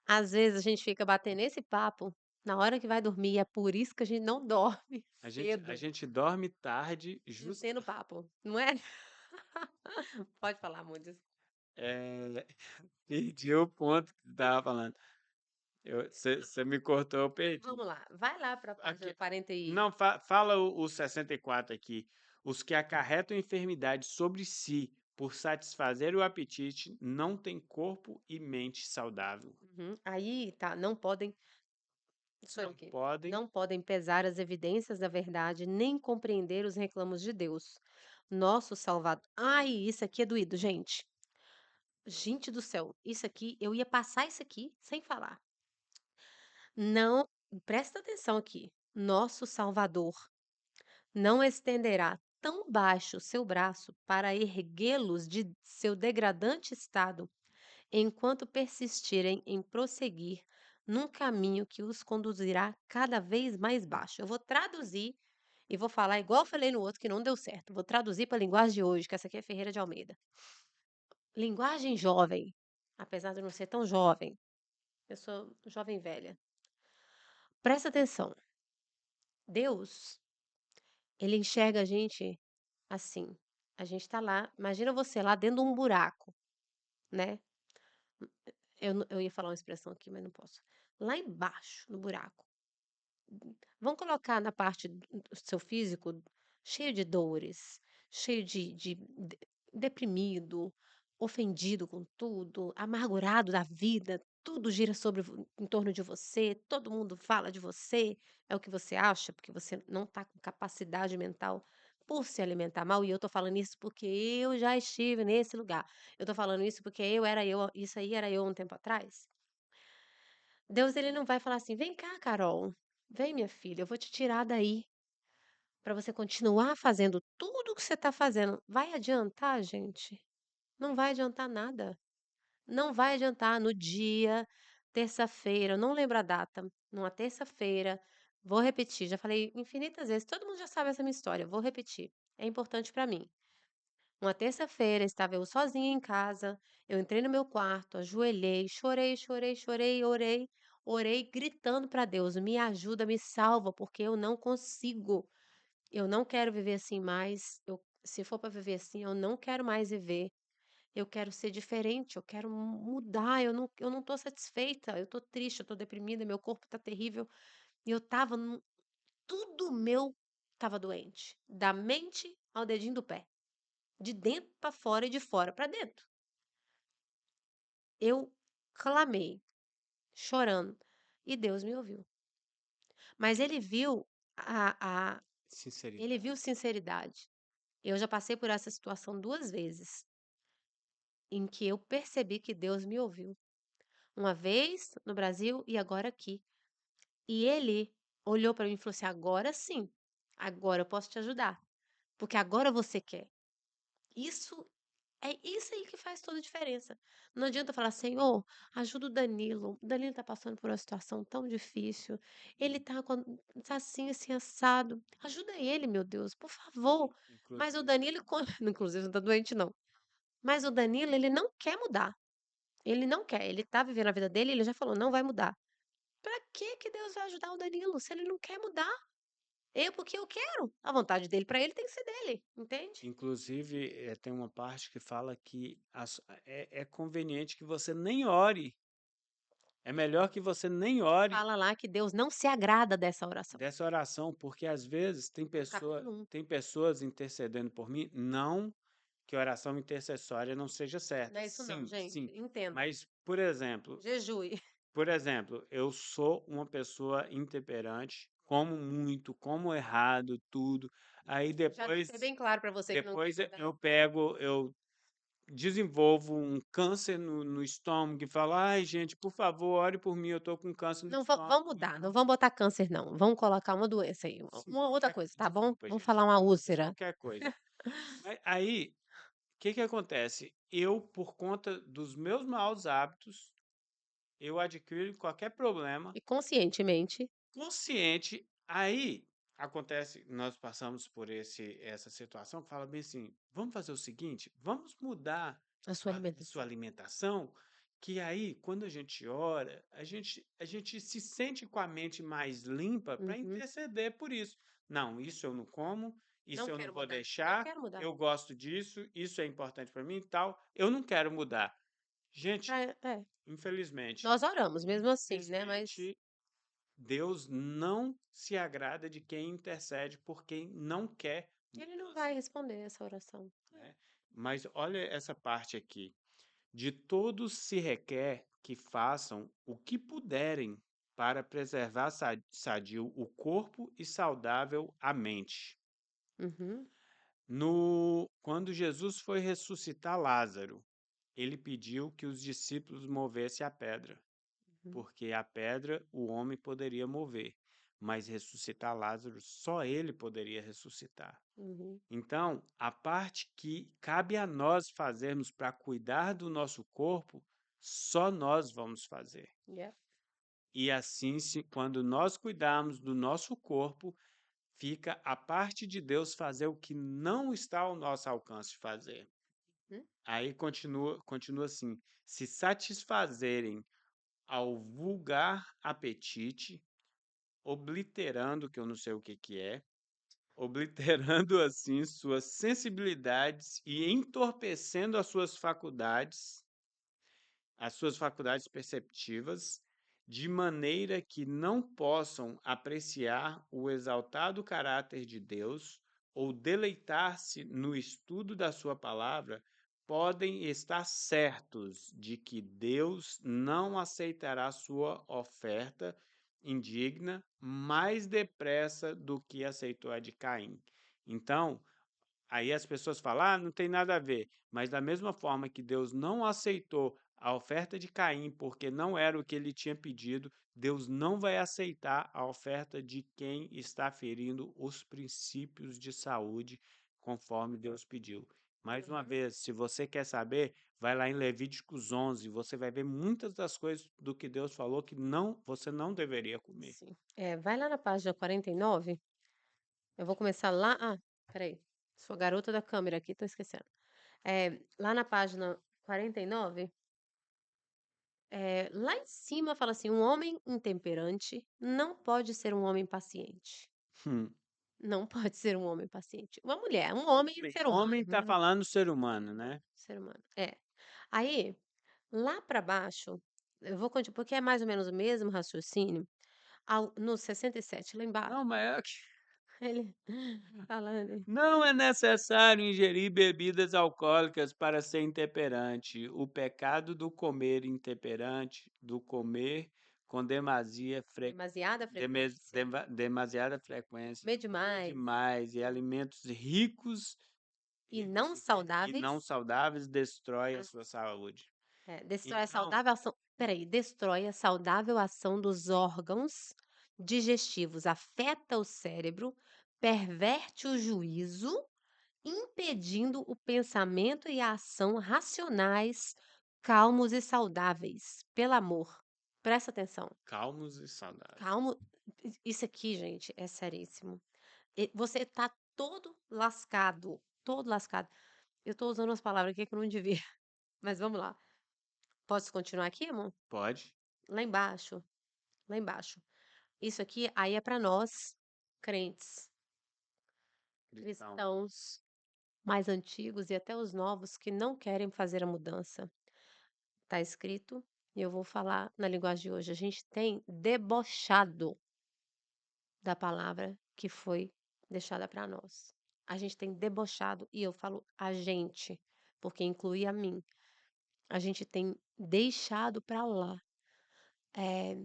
às vezes a gente fica batendo esse papo na hora que vai dormir, é por isso que a gente não dorme A cedo, gente dorme tarde, tendo papo, não é? Pode falar, amor, eh, perdi o ponto que você estava falando. Você me cortou, eu perdi. vamos lá, vai lá para a página Aqui, 40 e não, fala o 64 aqui. Os que acarretam enfermidade sobre si por satisfazer o apetite não têm corpo e mente saudável. uhum, aí tá, não podem sou eu Não aqui. podem. Não podem pesar as evidências da verdade, nem compreender os reclamos de Deus, nosso Salvador. Ai, isso aqui é doído, gente. Gente do céu, isso aqui, eu ia passar isso aqui sem falar. Não, presta atenção aqui. Nosso Salvador não estenderá tão baixo seu braço para erguê-los de seu degradante estado enquanto persistirem em prosseguir num caminho que os conduzirá cada vez mais baixo. Eu vou traduzir e vou falar igual eu falei no outro que não deu certo. Vou traduzir para a linguagem de hoje, que essa aqui é Ferreira de Almeida. Linguagem jovem, apesar de eu não ser tão jovem, eu sou jovem velha. Presta atenção. Deus, ele enxerga a gente assim. A gente está lá, imagina você lá dentro de um buraco, né? Eu ia falar uma expressão aqui, mas não posso. Lá embaixo, no buraco. Vamos colocar na parte do seu físico cheio de dores, cheio deprimido, ofendido com tudo, amargurado da vida, tudo gira em torno de você, todo mundo fala de você, é o que você acha, porque você não está com capacidade mental por se alimentar mal. E eu tô falando isso porque eu já estive nesse lugar. Eu tô falando isso porque isso aí era eu um tempo atrás. Deus, ele não vai falar assim: "Vem cá, Carol, vem minha filha, eu vou te tirar daí, para você continuar fazendo tudo o que você está fazendo". Vai adiantar, gente? Não vai adiantar nada. Não vai adiantar. No dia, terça-feira, eu não lembro a data, numa terça-feira, vou repetir, já falei infinitas vezes, todo mundo já sabe essa minha história, vou repetir, é importante para mim. Uma terça-feira, estava eu sozinha em casa, eu entrei no meu quarto, ajoelhei, chorei, chorei, chorei, orei, orei gritando para Deus: "Me ajuda, me salva, porque eu não consigo. Eu não quero viver assim mais. Se for para viver assim, eu não quero mais viver. Eu quero ser diferente, eu quero mudar, eu não tô satisfeita, eu tô triste, eu tô deprimida, meu corpo tá terrível". E eu estava tudo meu estava doente, da mente ao dedinho do pé. De dentro para fora e de fora para dentro. Eu clamei, chorando, e Deus me ouviu. Mas a ele viu Sinceridade. sinceridade. Eu já passei por essa situação 2 vezes, em que eu percebi que Deus me ouviu. Uma vez no Brasil e agora aqui. E ele olhou para mim e falou assim: "Agora sim, agora eu posso te ajudar, porque agora você quer". Isso É isso aí que faz toda a diferença. Não adianta falar: "Senhor, ajuda o Danilo. O Danilo tá passando por uma situação tão difícil. Ele tá assim, assim, assado. Ajuda ele, meu Deus, por favor". Mas o Inclusive, Danilo inclusive não tá doente não. Mas o Danilo, ele não quer mudar. Ele não quer. Ele tá vivendo a vida dele, ele já falou: "Não vai mudar". Pra que Deus vai ajudar o Danilo se ele não quer mudar? Porque eu quero. A vontade dele pra ele tem que ser dele, entende? inclusive, tem uma parte que fala que é conveniente que você nem ore. É melhor que você nem ore Fala lá que Deus não se agrada dessa oração. dessa oração, porque às vezes No capítulo 1. tem pessoas intercedendo por mim, não que a oração intercessória não seja Não certa. é isso não, Sim, gente, sim. entenda. Mas, por exemplo, Jejue. eu sou uma pessoa intemperante, como muito, como errado, tudo. Aí Já deixei bem claro pra você que não depois quer mudar. eu pego, eu desenvolvo um câncer no estômago e falo: "Ai, gente, por favor, ore por mim, eu estou com câncer no Não, estômago". vamos mudar, não vamos botar câncer não, vamos colocar uma doença aí, Sim, uma outra qualquer coisa, tá bom? desculpa, Vamos gente, falar uma seja úlcera. qualquer coisa. Mas aí, o que que acontece? Eu, por conta dos meus maus hábitos, eu adquiro qualquer problema E conscientemente, consciente. Aí acontece, nós passamos por essa situação que fala bem assim: vamos fazer o seguinte, vamos mudar a sua a sua alimentação. alimentação, que aí, quando a gente ora, a gente se sente com a mente mais limpa para Uhum. interceder por isso. Não, isso eu não como, Não isso eu não quero vou mudar, não deixar, quero mudar. eu gosto disso, isso é importante para mim e tal, eu não quero mudar. Gente, É, infelizmente, nós oramos mesmo assim, né, mas infelizmente, Deus não se agrada de quem intercede por quem não quer ele não mudança, vai responder essa oração. né? Mas olha essa parte aqui. De todos se requer que façam o que puderem para preservar sadio o corpo e saudável a mente. Uhum, Quando Jesus foi ressuscitar Lázaro, ele pediu que os discípulos movessem a pedra, uhum, porque a pedra o homem poderia mover, mas ressuscitar Lázaro só ele poderia ressuscitar. uhum. Então, a parte que cabe a nós fazermos para cuidar do nosso corpo, só nós vamos fazer. Yeah. E assim, quando nós cuidarmos do nosso corpo, fica a parte de Deus fazer o que não está ao nosso alcance fazer. Hum, Aí continua assim: se satisfazerem ao vulgar apetite, obliterando, que eu não sei o que que é, obliterando assim suas sensibilidades e entorpecendo as suas faculdades perceptivas, de maneira que não possam apreciar o exaltado caráter de Deus ou deleitar-se no estudo da sua palavra, podem estar certos de que Deus não aceitará sua oferta indigna mais depressa do que aceitou a de Caim. Então, aí as pessoas falam: "Ah, não tem nada a ver", mas da mesma forma que Deus não aceitou a oferta de Caim, porque não era o que ele tinha pedido, Deus não vai aceitar a oferta de quem está ferindo os princípios de saúde, conforme Deus pediu. Mais uma uhum. vez, se você quer saber, vai lá em Levíticos 11, você vai ver muitas das coisas do que Deus falou que não, você não deveria comer. Sim. Vai lá na página 49. Eu vou começar lá. Ah, peraí. Sou a garota da câmera aqui, tô esquecendo. Lá na página 49, lá em cima fala assim: um homem intemperante não pode ser um homem paciente. Hum. Não pode ser um homem paciente. Uma mulher, um homem é ser Homem humano, está né? falando ser humano, né? Ser humano. Aí, lá para baixo, eu vou continuar, porque é mais ou menos o mesmo raciocínio. No 67, lá embaixo, Não, mas ele falando. não é necessário ingerir bebidas alcoólicas para ser intemperante. O pecado do comer intemperante, do comer com Demasiada frequência. demasiada frequência, Comer comer demais demais e alimentos ricos e não e não saudáveis. saudáveis destrói a sua saúde. Destrói a Então, saudável ação. Peraí, destrói a saudável ação dos órgãos digestivos, afeta o cérebro, perverte o juízo, impedindo o pensamento e a ação racionais, calmos e saudáveis. Pelo amor, presta atenção. calmos e saudáveis. Calmo, isso aqui, gente, é seríssimo. Você tá todo lascado, todo lascado. Eu tô usando as palavras aqui que eu não devia, mas vamos lá. Posso continuar aqui, amor? Pode? Lá embaixo, lá embaixo. Isso aqui aí é para nós, crentes, Cristão. cristãos mais antigos e até os novos que não querem fazer a mudança. Tá escrito, e eu vou falar na linguagem de hoje, a gente tem debochado da palavra que foi deixada para nós. A gente tem debochado, e eu falo a gente, porque inclui a mim. A gente tem deixado para lá. Eh,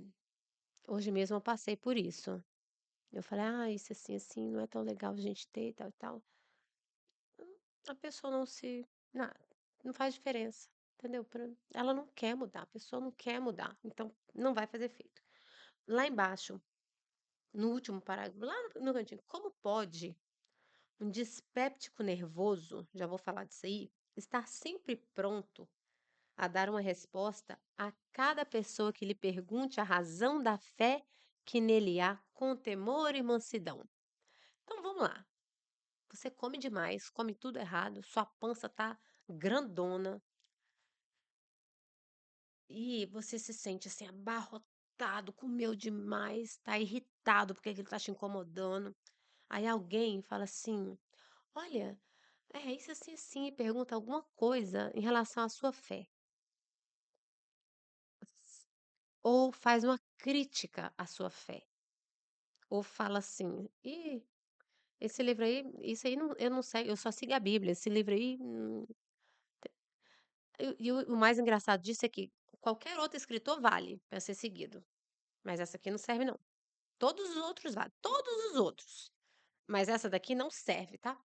Hoje mesmo eu passei por isso. Eu falei: "Ah, isso assim, assim, não é tão legal a gente ter e tal e tal". A pessoa não se, nada. não faz diferença, entendeu? Ela não quer mudar, a pessoa não quer mudar, então não vai fazer efeito. Lá embaixo, no último parágrafo, lá no cantinho, como pode um dispéptico nervoso, já vou falar disso aí, estar sempre pronto a dar uma resposta a cada pessoa que lhe pergunte a razão da fé que nele há com temor e mansidão. Então vamos lá. Você come demais, come tudo errado, sua pança tá grandona e você se sente assim abarrotado, comeu demais, tá irritado porque aquilo tá te incomodando. Aí alguém fala assim: "Olha, é isso assim assim", e pergunta alguma coisa em relação à sua fé. Ou faz uma crítica à sua fé. Ou fala assim: "Ih, esse livro aí, isso aí não, eu não sei, eu só sigo a Bíblia, esse livro aí, o mais engraçado disso é que qualquer outro escritor vale para ser seguido, mas essa aqui não serve não. Todos os outros valem, todos os outros, mas essa daqui não serve, tá.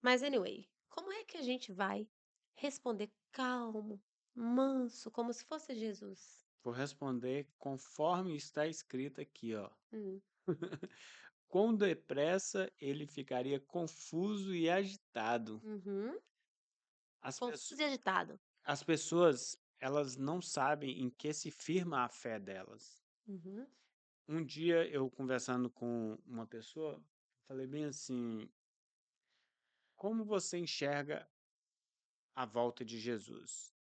Mas anyway, como é que a gente vai responder calmo, manso, como se fosse Jesus? Vou responder conforme está escrito aqui, ó. Hum, Quão depressa ele ficaria confuso e agitado. uhum. As, pesso- Confuso e agitado. as pessoas, elas não sabem em que se firma a fé delas. Uhum, Um dia eu conversando com uma pessoa, falei bem assim: como você enxerga a volta de Jesus?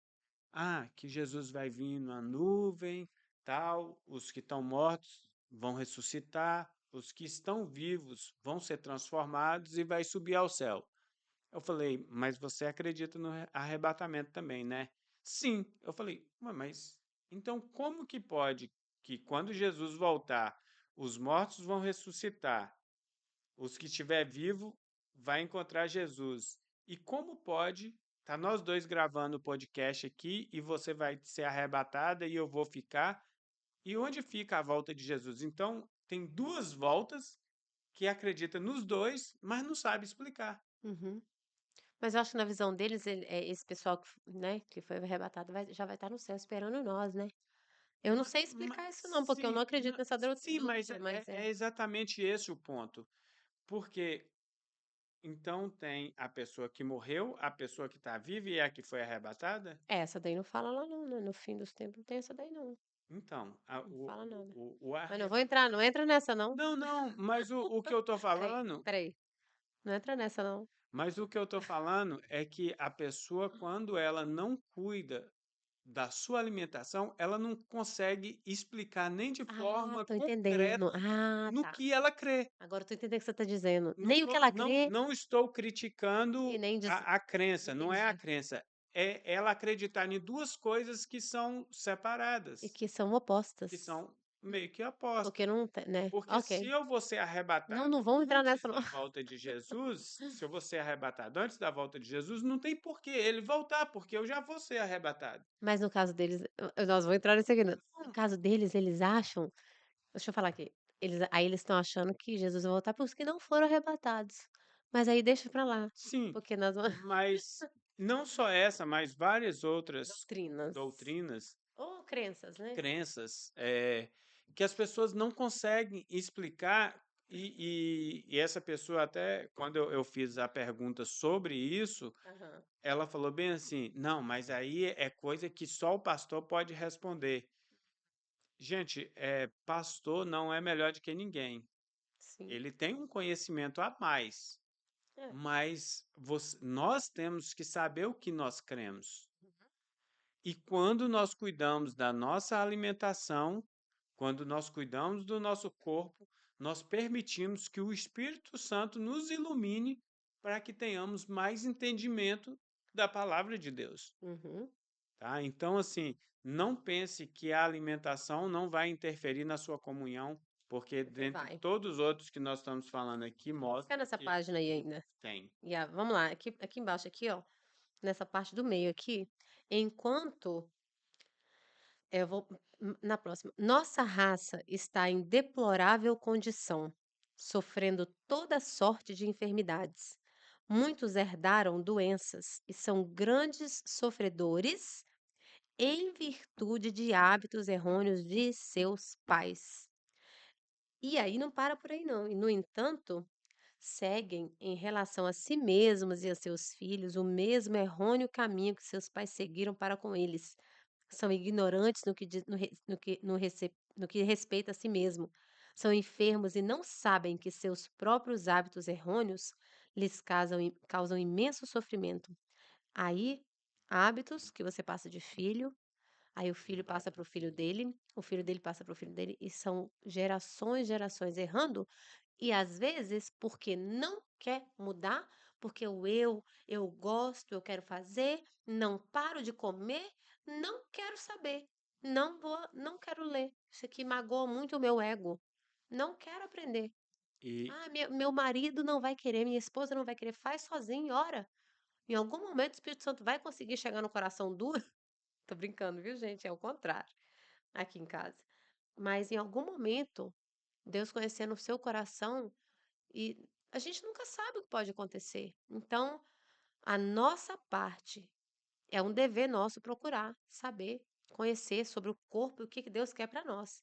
Ah, que Jesus vai vir na nuvem, tal, os que estão mortos vão ressuscitar, os que estão vivos vão ser transformados e vai subir ao céu. Eu falei, mas você acredita no arrebatamento também, né? Sim. Eu falei, "Ué, mas então como que pode que quando Jesus voltar, os mortos vão ressuscitar, os que estiver vivo vai encontrar Jesus. E como pode tá nós dois gravando o podcast aqui e você vai ser arrebatada e eu vou ficar? E onde fica a volta de Jesus? Então, tem duas voltas que acredita nos dois, mas não sabe explicar. uhum. Mas eu acho que na visão deles, esse pessoal que, né, que foi arrebatado já vai estar no céu esperando nós, né. Eu não sei explicar isso não, porque eu não Sim, acredito nessa sim, mas doutrina, mas é. é exatamente esse o ponto. Porque então tem a pessoa que morreu, a pessoa que está viva e a que foi arrebatada? É, essa daí não fala lá não, né, no fim dos tempos não tem essa daí não, Então, não fala nada. o Mas não vou entrar, não entra nessa não. não, não, mas o que eu tô falando Espera aí, não entra nessa não. mas o que eu tô falando é que a pessoa, quando ela não cuida da sua alimentação, ela não consegue explicar nem de Ah, forma tô entendendo. concreta Ah, no tá. que ela crê. Agora eu tô entendendo o que você tá dizendo. Não Nem o que tô, ela crê não estou e criticando nem a crença, não é a entendi. crença, é ela acreditar em duas coisas que são E separadas, que são que opostas, são meio que opostas. porque não tem, né. Porque se Ok. eu vou ser Não, arrebatado não vamos entrar antes nessa não. da volta de Jesus, se eu vou ser arrebatado antes da volta de Jesus, não tem por que ele voltar, porque eu já vou ser arrebatado. Mas no caso deles, nós vamos entrar nesse aqui não. No Hum, caso deles, eles acham, deixa eu falar aqui, eles estão achando que Jesus vai voltar para os que não foram arrebatados. Mas aí deixa pra lá, sim, porque nós vamos mas não só essa, mas várias outras doutrinas doutrinas, ou crenças, né. crenças, que as pessoas não conseguem explicar e essa pessoa até quando eu fiz a pergunta sobre isso, Aham, ela falou bem assim: "Não, mas aí é coisa que só o pastor pode responder". Gente, pastor não é melhor do que ninguém. sim. Ele tem um conhecimento a mais, É. mas nós temos que saber o que nós cremos. E quando nós cuidamos da nossa alimentação, quando nós cuidamos do nosso corpo, nós permitimos que o Espírito Santo nos ilumine para que tenhamos mais entendimento da palavra de Deus. Uhum. Tá? Então, assim, não pense que a alimentação não vai interferir na sua comunhão, porque Super dentre vai. todos os outros que nós estamos falando aqui, Fica mostra nessa que página aí ainda. tem. Vamos lá, aqui embaixo aqui, ó, nessa parte do meio aqui, enquanto eu vou na próxima. Nossa raça está em deplorável condição, sofrendo toda sorte de enfermidades. Muitos herdaram doenças e são grandes sofredores em virtude de hábitos errôneos de seus pais. E aí não para por aí não. E, no entanto, seguem em relação a si mesmos e a seus filhos o mesmo errôneo caminho que seus pais seguiram para com eles. São ignorantes no que, no que respeita a si mesmo. São enfermos e não sabem que seus próprios hábitos errôneos lhes causam imenso sofrimento. Aí, hábitos que você passa de filho, aí o filho passa para o filho dele passa para o filho dele, e são gerações, gerações errando, e às vezes porque não quer mudar, porque eu gosto, eu quero fazer, não paro de comer, não quero saber, não quero ler. Isso aqui magoa muito o meu ego. Não quero aprender. E, Ah, meu marido não vai querer, minha esposa não vai querer, faz sozinho, ora. Em algum momento o Espírito Santo vai conseguir chegar no coração duro. Tô brincando, viu, gente? É o contrário aqui em casa. Mas em algum momento, Deus conhecendo o seu coração, e a gente nunca sabe o que pode acontecer. Então, a nossa parte é um dever nosso procurar saber, conhecer sobre o corpo e o que que Deus quer para nós.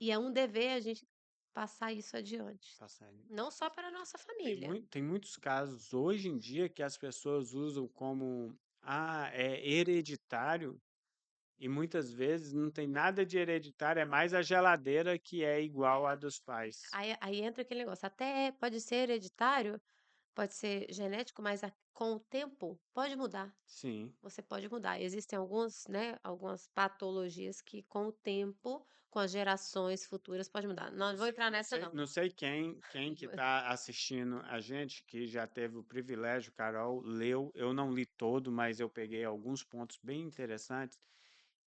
E é um dever a gente passar isso adiante, passarinho, não só para a nossa família. tem muitos casos hoje em dia que as pessoas usam como, é hereditário, e muitas vezes não tem nada de hereditário, é mais a geladeira que é igual à dos pais. Aí entra aquele negócio, até pode ser hereditário, pode ser genético, mas com o tempo pode mudar. Sim. Você pode mudar. Existem alguns, né, algumas patologias que com o tempo, com as gerações futuras pode mudar. Não vou entrar nessa não. Não sei quem que está assistindo a gente, que já teve o privilégio, Carol, leu, eu não li todo, mas eu peguei alguns pontos bem interessantes,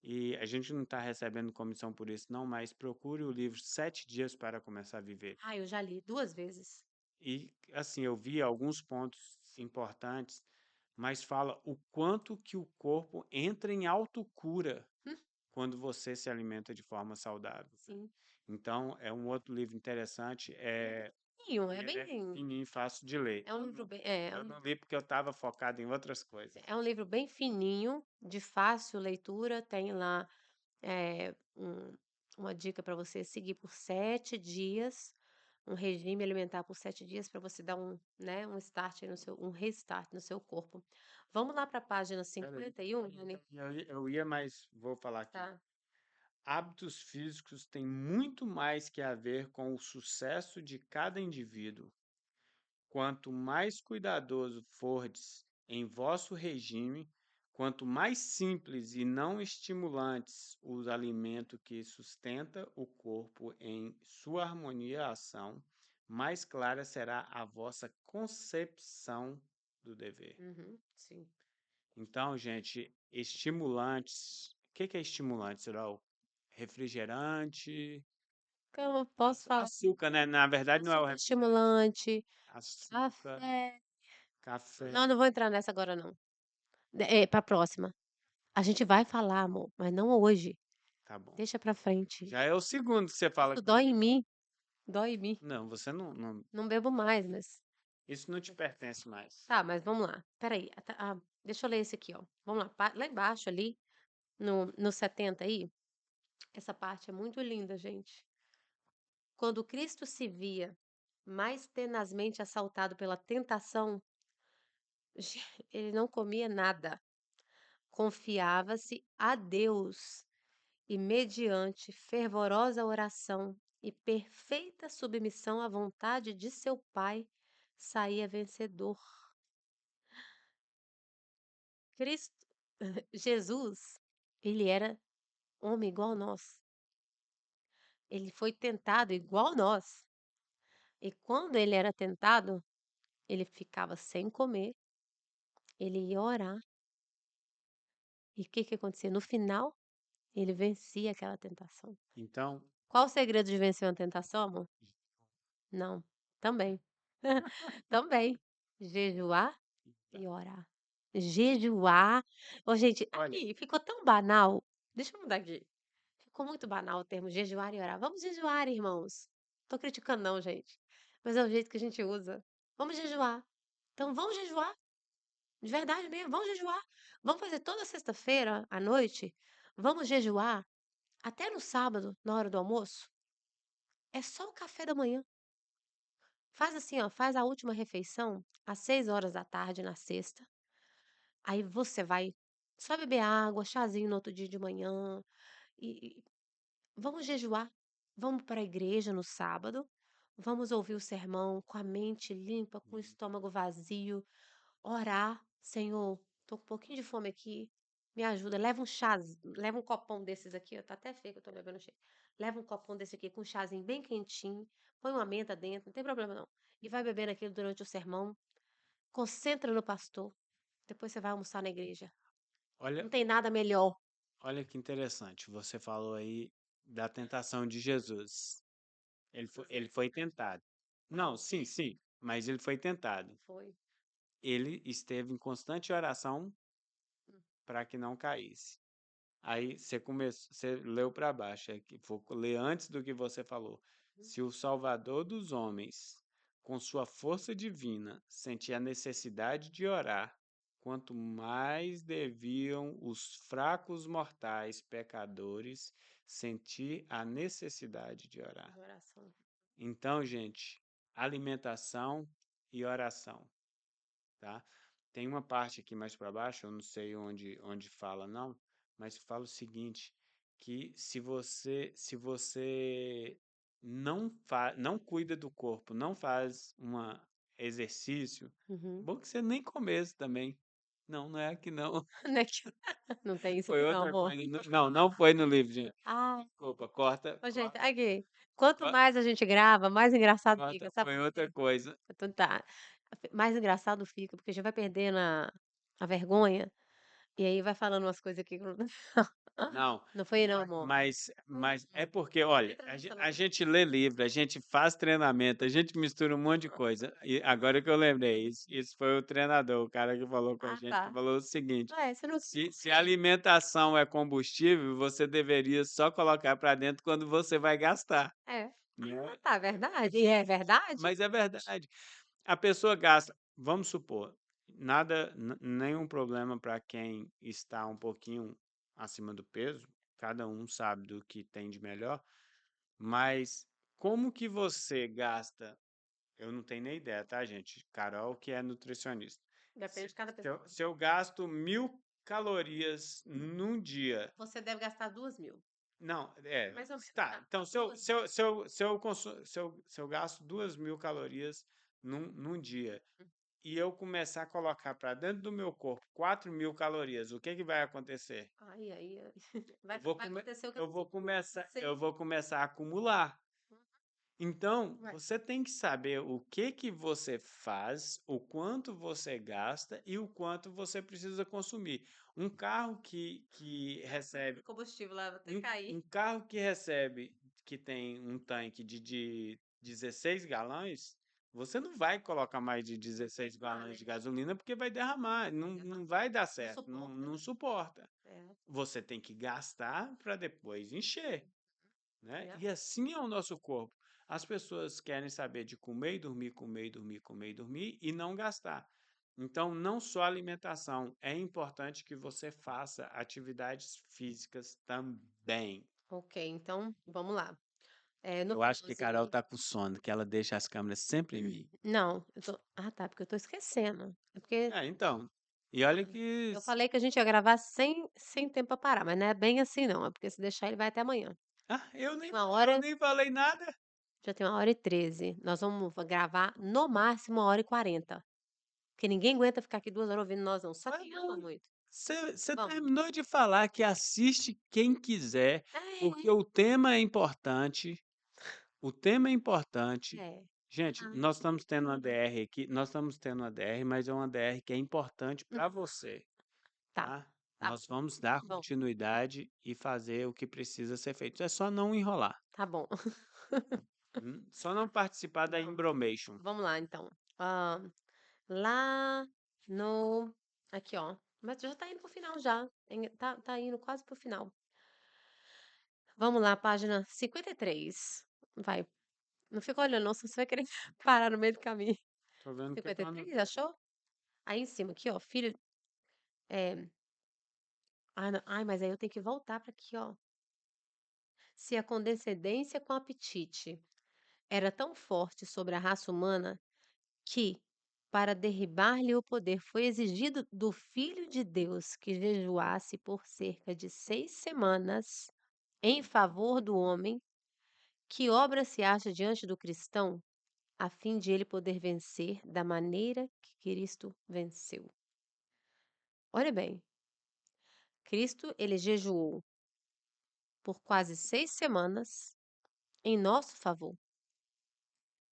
e a gente não está recebendo comissão por isso não, mas procure o livro Sete Dias para Começar a Viver. Ah, eu já li 2 vezes. E, assim, eu vi alguns pontos importantes, mas fala o quanto que o corpo entra em autocura Hum, quando você se alimenta de forma saudável. sim. Então, é um outro livro interessante, É e ele é bem fininho e fácil de ler. é um livro bem é Eu não li porque eu estava focado em outras coisas. é um livro bem fininho, de fácil leitura, tem lá, uma dica para você seguir por 7 dias, um regime alimentar por 7 dias para você dar um, né, um start aí no seu um restart no seu corpo. Vamos lá para a página Espera aí. 51, Rony? Eu ia, mas vou falar aqui. Tá. Hábitos físicos têm muito mais que a ver com o sucesso de cada indivíduo. Quanto mais cuidadoso fordes em vosso regime, quanto mais simples e não estimulantes os alimentos que sustenta o corpo em sua harmonia e ação, mais clara será a vossa concepção do dever. Uhum, sim. Então, gente, estimulantes. O que que é estimulante, Serol? Refrigerante, Então eu posso falar açúcar, né? Na verdade, não é o açúcar refrigerante. estimulante, Açúcar, café. café. Não vou entrar nessa agora não. Pra próxima. A gente vai falar, amor, mas não hoje. Tá bom. Deixa pra frente. Já é o segundo que você fala Isso que não dói em bebe. mim, dói em mim. Não, você não. Não bebo mais, mas Isso não te pertence mais. tá, mas vamos lá. Espera aí, deixa eu ler esse aqui, ó. Vamos lá, lá embaixo ali, no 70 aí, essa parte é muito linda, gente. Quando Cristo se via mais tenazmente assaltado pela tentação, ele não comia nada. Confiava-se a Deus e, mediante fervorosa oração e perfeita submissão à vontade de seu Pai, saía vencedor. Cristo, Jesus, ele era homem igual a nós. Ele foi tentado igual nós. E quando ele era tentado, ele ficava sem comer, ele ia orar. E o que que acontecia? No final, ele vencia aquela tentação. Então, Qual o segredo de vencer uma tentação, amor? Não, também. Também. Jejuar e orar. Jejuar. Ô, gente, olha, aqui ficou tão banal. Deixa eu mudar aqui. Ficou muito banal o termo jejuar e orar. Vamos jejuar, irmãos. Tô criticando, não, gente. Mas é o jeito que a gente usa. Vamos jejuar. Então vamos jejuar, de verdade mesmo, vamos jejuar. Vamos fazer toda sexta-feira à noite, vamos jejuar até no sábado, na hora do almoço. É só o café da manhã. Faz assim, ó, faz a última refeição às 6 horas da tarde na sexta. Aí você vai só beber água, chazinho no outro dia de manhã e vamos jejuar. Vamos para a igreja no sábado. Vamos ouvir o sermão com a mente limpa, com o Uhum. estômago vazio. Orar, Senhor, tô com um pouquinho de fome aqui, me ajuda. Leva um chá, leva um copão desses aqui, ó, tá até feio que eu tô bebendo cheio. Leva um copão desse aqui com um chazinho bem quentinho, põe uma menta dentro, não tem problema não. E vai bebendo aquilo durante o sermão. Concentra no pastor. Depois você vai almoçar na igreja. Olha, Não tem nada melhor. olha que interessante. Você falou aí da tentação de Jesus. Ele foi tentado. Não, sim, sim, mas ele foi tentado. Foi. Ele esteve em constante oração Hum, para que não caísse. Aí você leu para baixo, é que vou ler antes do que você falou. hum. Se o Salvador dos homens, com sua força divina, sentia a necessidade de orar, quanto mais deviam os fracos mortais pecadores sentir a necessidade de orar. De oração. Então, gente, alimentação e oração, tá? Tem uma parte aqui mais para baixo, eu não sei onde fala não, mas fala o seguinte, que se você não cuida do corpo, não faz um exercício, Uhum. bom que você nem comece também. Não, não é aqui não. Não é que- não tem isso Foi aqui não, outra amor. coisa. Não, não foi no livro, gente. Ah, Desculpa, corta, ô, gente, corta, aqui. Quanto corta, mais a gente grava, mais engraçado corta. fica, sabe Foi por outra quê? coisa. Então tá. Mais engraçado fica, porque a gente vai perdendo a vergonha, e aí vai falando umas coisas aqui que não Não, não foi não, amor. mas é Hum. porque, Não tem olha, entrevista a não. gente lê livro, a gente faz treinamento, a gente mistura um monte de coisa. E agora que eu lembrei, isso foi o treinador, o cara que falou com a Ah, gente, que tá. falou o seguinte: É, você não se a alimentação é combustível, você deveria só colocar para dentro quando você vai gastar, é. né? Ah, tá, verdade. E é verdade? Mas é verdade. A pessoa gasta, vamos supor, nenhum problema para quem está um pouquinho acima do peso, cada um sabe do que tem de melhor, mas como que você gasta? Eu não tenho nem ideia, tá, gente? Carol, que é nutricionista. Depende Se, de cada se eu, pessoa. se eu gasto 1.000 calorias num dia, Você deve gastar 2.000. não, Mais ou menos, tá. tá. Então, se eu, 2.000. se eu, se eu, se eu, se eu gasto 2.000 calorias num dia, e eu começar a colocar para dentro do meu corpo 4.000 calorias, o que que vai acontecer? Ai, ai, ai. Eu Vai vou, vai come, acontecer o que eu vou começar, sei. eu vou começar a acumular. Então, Vai. você tem que saber o que que você faz, o quanto você gasta e o quanto você precisa consumir. Um carro que recebe Combustível lá, vou até um cair. carro que recebe, que tem um tanque de 16 galões, você não vai colocar mais de 16 Ah, galões né? de gasolina porque vai derramar, não vai dar Não certo, não, suporta, não né? suporta. É, Você tem que gastar para depois encher, né? é. E assim é o nosso corpo. As pessoas querem saber de comer e dormir, comer e dormir, comer e dormir e não gastar. Então, não só alimentação, é importante que você faça atividades físicas também. Ok, então vamos lá. No Eu acho que Carol finalzinho. tá com sono, que ela deixa as câmeras sempre em mim. Não, eu tô. Ah, tá, porque eu tô esquecendo. É porque É, então. E olha que. eu falei que a gente ia gravar sem tempo pra parar, mas não é bem assim, não. É porque se deixar ele vai até amanhã. Ah, Tem uma eu hora, nem falei nada. já tem 1h13. Nós vamos gravar no máximo 1h40. Porque ninguém aguenta ficar aqui 2 horas ouvindo nós, não. Só Mas quem ama não, muito. você Vamos. terminou de falar que assiste quem quiser, porque o tema é importante. O tema é importante. É. Gente, Ah, nós estamos tendo uma DR aqui, nós estamos tendo uma DR, mas é uma DR que é importante para você, tá. tá? Tá Nós vamos dar bom. continuidade e fazer o que precisa ser feito. É só não enrolar. Tá bom. Só não participar da Vamos. Embromation. Vamos lá, então. Lá no. Aqui, ó. Mas já tá indo pro final já. Tá indo quase pro final. Vamos lá, página 53. Vai. Não fica olhando, não, senão você vai querer parar no meio do caminho. Tô vendo que cinquenta e tá no. três achou? Aí em cima aqui, ó, filho, é, ai, mas aí eu tenho que voltar para aqui, ó. Se a condescendência com apetite era tão forte sobre a raça humana que, para derribar-lhe o poder, foi exigido do Filho de Deus que jejuasse por cerca de 6 semanas em favor do homem, que obra se acha diante do cristão, a fim de ele poder vencer da maneira que Cristo venceu. Olha bem, Cristo, ele jejuou por quase 6 semanas em nosso favor.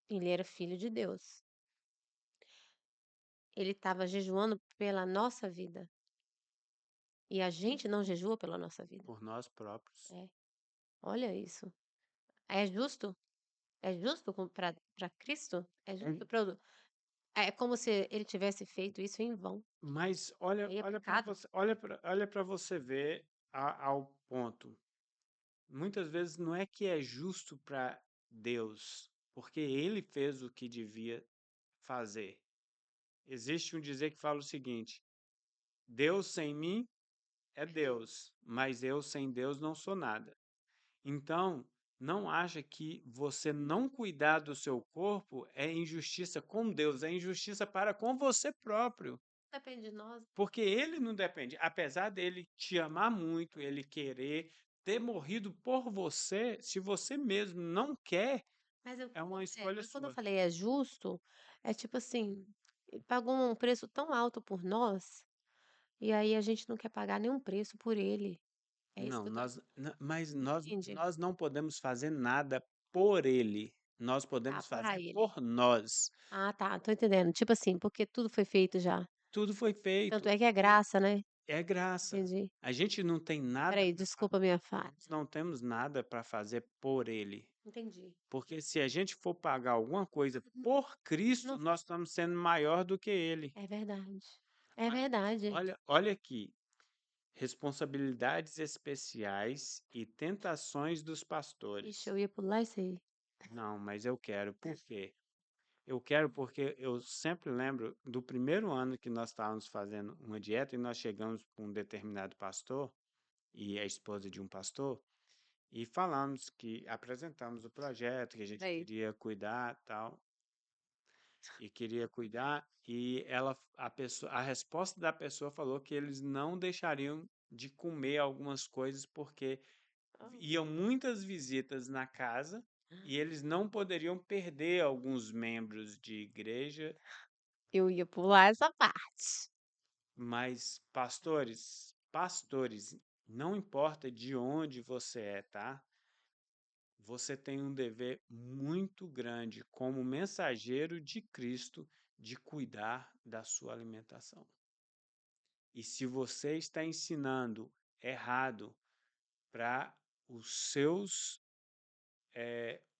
Ele era filho de Deus. Ele estava jejuando pela nossa vida. E a gente não jejua pela nossa vida. por nós próprios. É, olha isso. É justo? É justo para Cristo? É É, justo para. É como se ele tivesse feito isso em vão. mas olha, Aí é olha para pecado. você, olha para você ver ao ponto. Muitas vezes não é que é justo para Deus, porque ele fez o que devia fazer. Existe um dizer que fala o seguinte: Deus sem mim é Deus, mas eu sem Deus não sou nada. Então, não acha que você não cuidar do seu corpo é injustiça com Deus, é injustiça para com você próprio. Depende de nós. Porque ele não depende, apesar dele te amar muito, ele querer ter morrido por você, se você mesmo não quer, é uma escolha Mas quando eu sua. falei é justo, é tipo assim, ele pagou um preço tão alto por nós, e aí a gente não quer pagar nenhum preço por ele. É isso Não, que eu tô. mas Entende? nós não podemos fazer nada por ele. Nós Ah, podemos para fazer ele. por nós. Ah, tá, tô entendendo. Tipo assim, porque tudo foi feito já. Tudo foi Tanto feito. é que é graça, né? É graça. Entendi. A gente não tem nada Peraí, para desculpa a minha falha. nós não temos nada para fazer por ele. Entendi. Porque se a gente for pagar alguma coisa Uhum. por Cristo, Não, nós estamos sendo maior do que ele. é verdade. É Olha, verdade. olha aqui. Responsabilidades especiais e tentações dos Ixi, pastores. eu ia pular isso aí. Não, mas eu quero. Por quê? Eu quero porque eu sempre lembro do primeiro ano que nós estávamos fazendo uma dieta e nós chegamos com um determinado pastor e a esposa de um pastor e falamos que apresentamos o projeto que a gente Peraí. queria cuidar, tal, e queria cuidar e a resposta da pessoa falou que eles não deixariam de comer algumas coisas porque Oh. iam muitas visitas na casa e eles não poderiam perder alguns membros de igreja. Eu ia pular essa parte. Mas, pastores, não importa de onde você é, tá? Você tem um dever muito grande como mensageiro de Cristo de cuidar da sua alimentação. E se você está ensinando errado para os seus,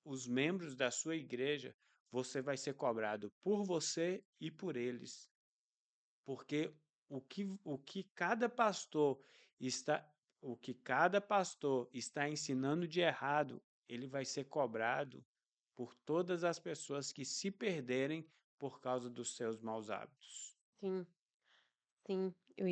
os membros da sua igreja, você vai ser cobrado por você e por eles. Porque o que cada pastor está o que cada pastor está ensinando de errado, ele vai ser cobrado por todas as pessoas que se perderem por causa dos seus maus hábitos. Sim, sim. Eu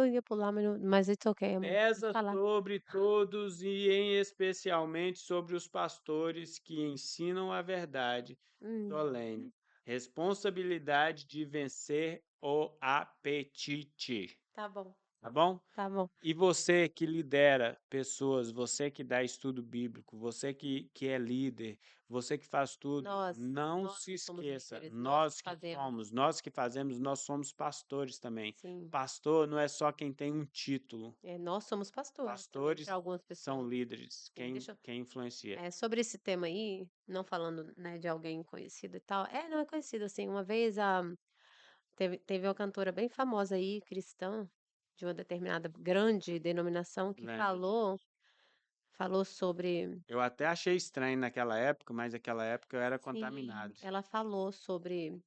ia pular, mas it's okay, amor. Pode Pesa falar. sobre todos e em especialmente sobre os pastores que ensinam a verdade, Hum, solene, responsabilidade de vencer o apetite. tá bom, Tá bom? tá bom. E você que lidera pessoas, você que dá estudo bíblico, você que é líder, você que faz tudo, não Nós se que somos esqueça, líderes, nós que fazemos. nós que fazemos, nós somos pastores também. Sim, Pastor não é só quem tem um título. nós somos pastores também para Pastores algumas são pessoas. líderes, Sim, deixa eu. quem influencia. Sobre esse tema aí, não falando, né, de alguém conhecido e tal. Não é conhecido assim. Uma vez teve uma cantora bem famosa aí, cristã, de uma determinada grande denominação, que Lembro disso. falou sobre. Eu até achei estranho naquela época, mas naquela época eu era Sim, contaminado. ela falou sobre.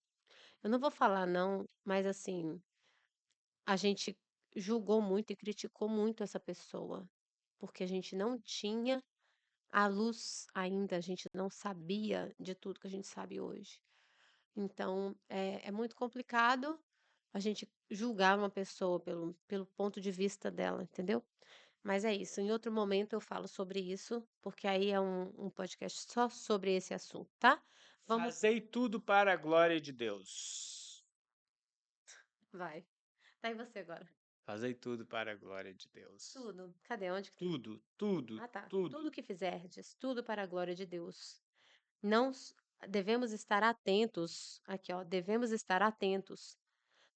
Eu não vou falar não, mas assim, a gente julgou muito e criticou muito essa pessoa, porque a gente não tinha a luz ainda, a gente não sabia de tudo que a gente sabe hoje. Então, é muito complicado, a gente julgar uma pessoa pelo ponto de vista dela, entendeu? Mas é isso, em outro momento eu falo sobre isso, porque aí é um podcast só sobre esse assunto, tá? Vamos, Fazei tudo para a glória de Deus. vai. Tá aí você agora. Fazei tudo para a glória de Deus. Tudo. Cadê? Onde que tá? Tudo, tudo, Ah, tá. tudo. Tudo que fizerdes, tudo para a glória de Deus. Não devemos estar atentos, aqui ó, devemos estar atentos.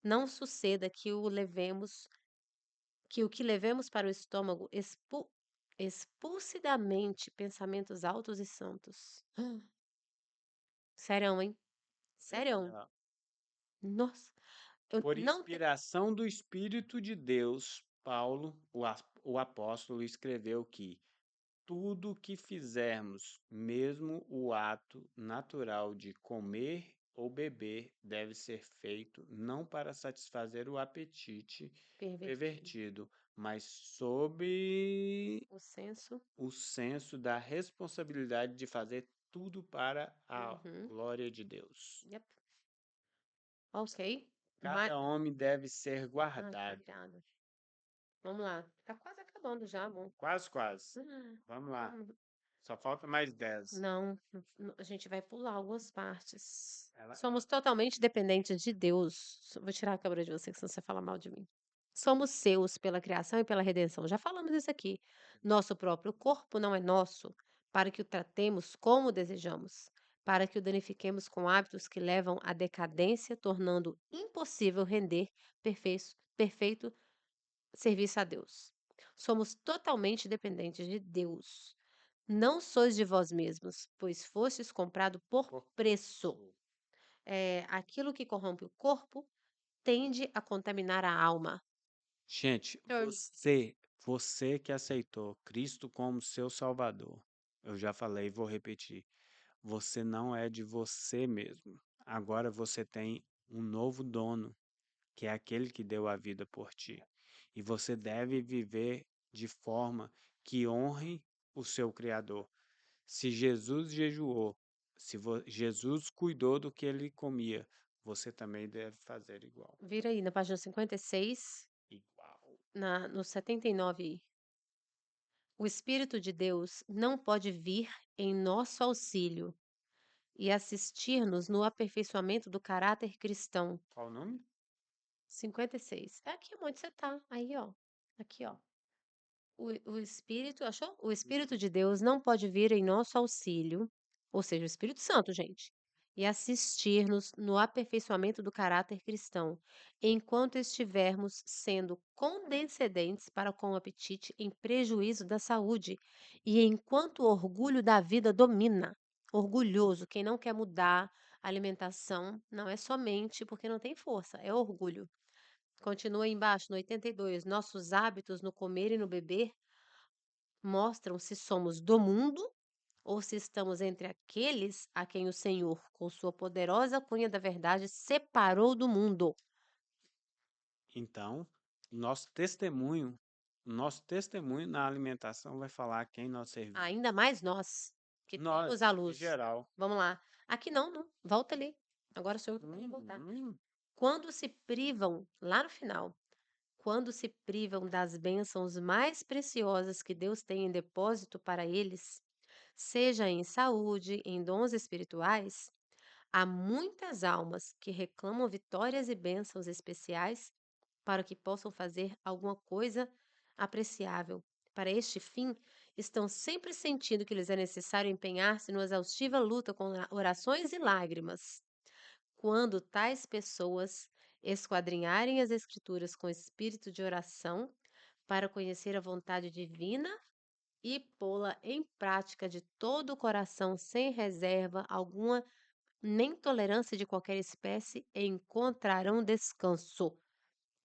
Não suceda que o que levemos para o estômago expulse da mente pensamentos altos e santos. Sério, hein? Sério? Não. Nossa, eu Por não te... inspiração do Espírito de Deus, Paulo, o apóstolo, escreveu que tudo que fizermos, mesmo o ato natural de comer ou beber, deve ser feito não para satisfazer o apetite pervertido. pervertido, mas sob O senso. o senso da responsabilidade de fazer tudo para a Uhum. glória de Deus. Yep. Ok. Mas... Cada homem deve ser Ai, que guardado. irado. Vamos lá. Tá quase acabando já, amor. Quase, quase. Ah, Vamos lá. vamos. Só falta mais 10. Não, a gente vai pular algumas partes. Ela Somos totalmente dependentes de Deus. Vou tirar a câmera de você, que senão você fala mal de mim. Somos seus pela criação e pela redenção. Já falamos isso aqui. Nosso próprio corpo não é nosso, para que o tratemos como desejamos, para que o danifiquemos com hábitos que levam à decadência, tornando impossível render perfeito serviço a Deus. Somos totalmente dependentes de Deus. Não sois de vós mesmos, pois fostes comprado por por preço. preço. Aquilo que corrompe o corpo tende a contaminar a alma. Gente, Turn. você que aceitou Cristo como seu Salvador, eu já falei e vou repetir, você não é de você mesmo. Agora você tem um novo dono, que é aquele que deu a vida por ti. E você deve viver de forma que honre o seu Criador. Se Jesus jejuou, se Jesus cuidou do que ele comia, você também deve fazer igual. Vira aí na página 56, Igual. no 79. O Espírito de Deus não pode vir em nosso auxílio e assistir-nos no aperfeiçoamento do caráter cristão. Qual o nome? 56. É aqui onde você tá. Aí, ó. Aqui, ó. O Espírito, achou? O Espírito Uhum. de Deus não pode vir em nosso auxílio, ou seja, o Espírito Santo, gente, e assistir-nos no aperfeiçoamento do caráter cristão, enquanto estivermos sendo condescendentes para com o apetite em prejuízo da saúde, e enquanto o orgulho da vida domina. Orgulhoso, quem não quer mudar a alimentação, não é somente porque não tem força, é orgulho. Continua aí embaixo, no 82. Nossos hábitos no comer e no beber mostram se somos do mundo ou se estamos entre aqueles a quem o Senhor, com sua poderosa cunha da verdade, separou do mundo. Então, nosso testemunho na alimentação vai falar quem nós servimos. Ainda mais nós, que temos a Nós, em luz. geral. Vamos lá. Aqui não, não. Volta ali. Agora sou eu que tenho que voltar. Hum. Quando se privam, lá no final, quando se privam das bênçãos mais preciosas que Deus tem em depósito para eles, seja em saúde, em dons espirituais, há muitas almas que reclamam vitórias e bênçãos especiais para que possam fazer alguma coisa apreciável. Para este fim, estão sempre sentindo que lhes é necessário empenhar-se numa exaustiva luta com orações e lágrimas. Quando tais pessoas esquadrinharem as Escrituras com espírito de oração para conhecer a vontade divina e pô-la em prática de todo o coração, sem reserva alguma, nem tolerância de qualquer espécie, encontrarão descanso.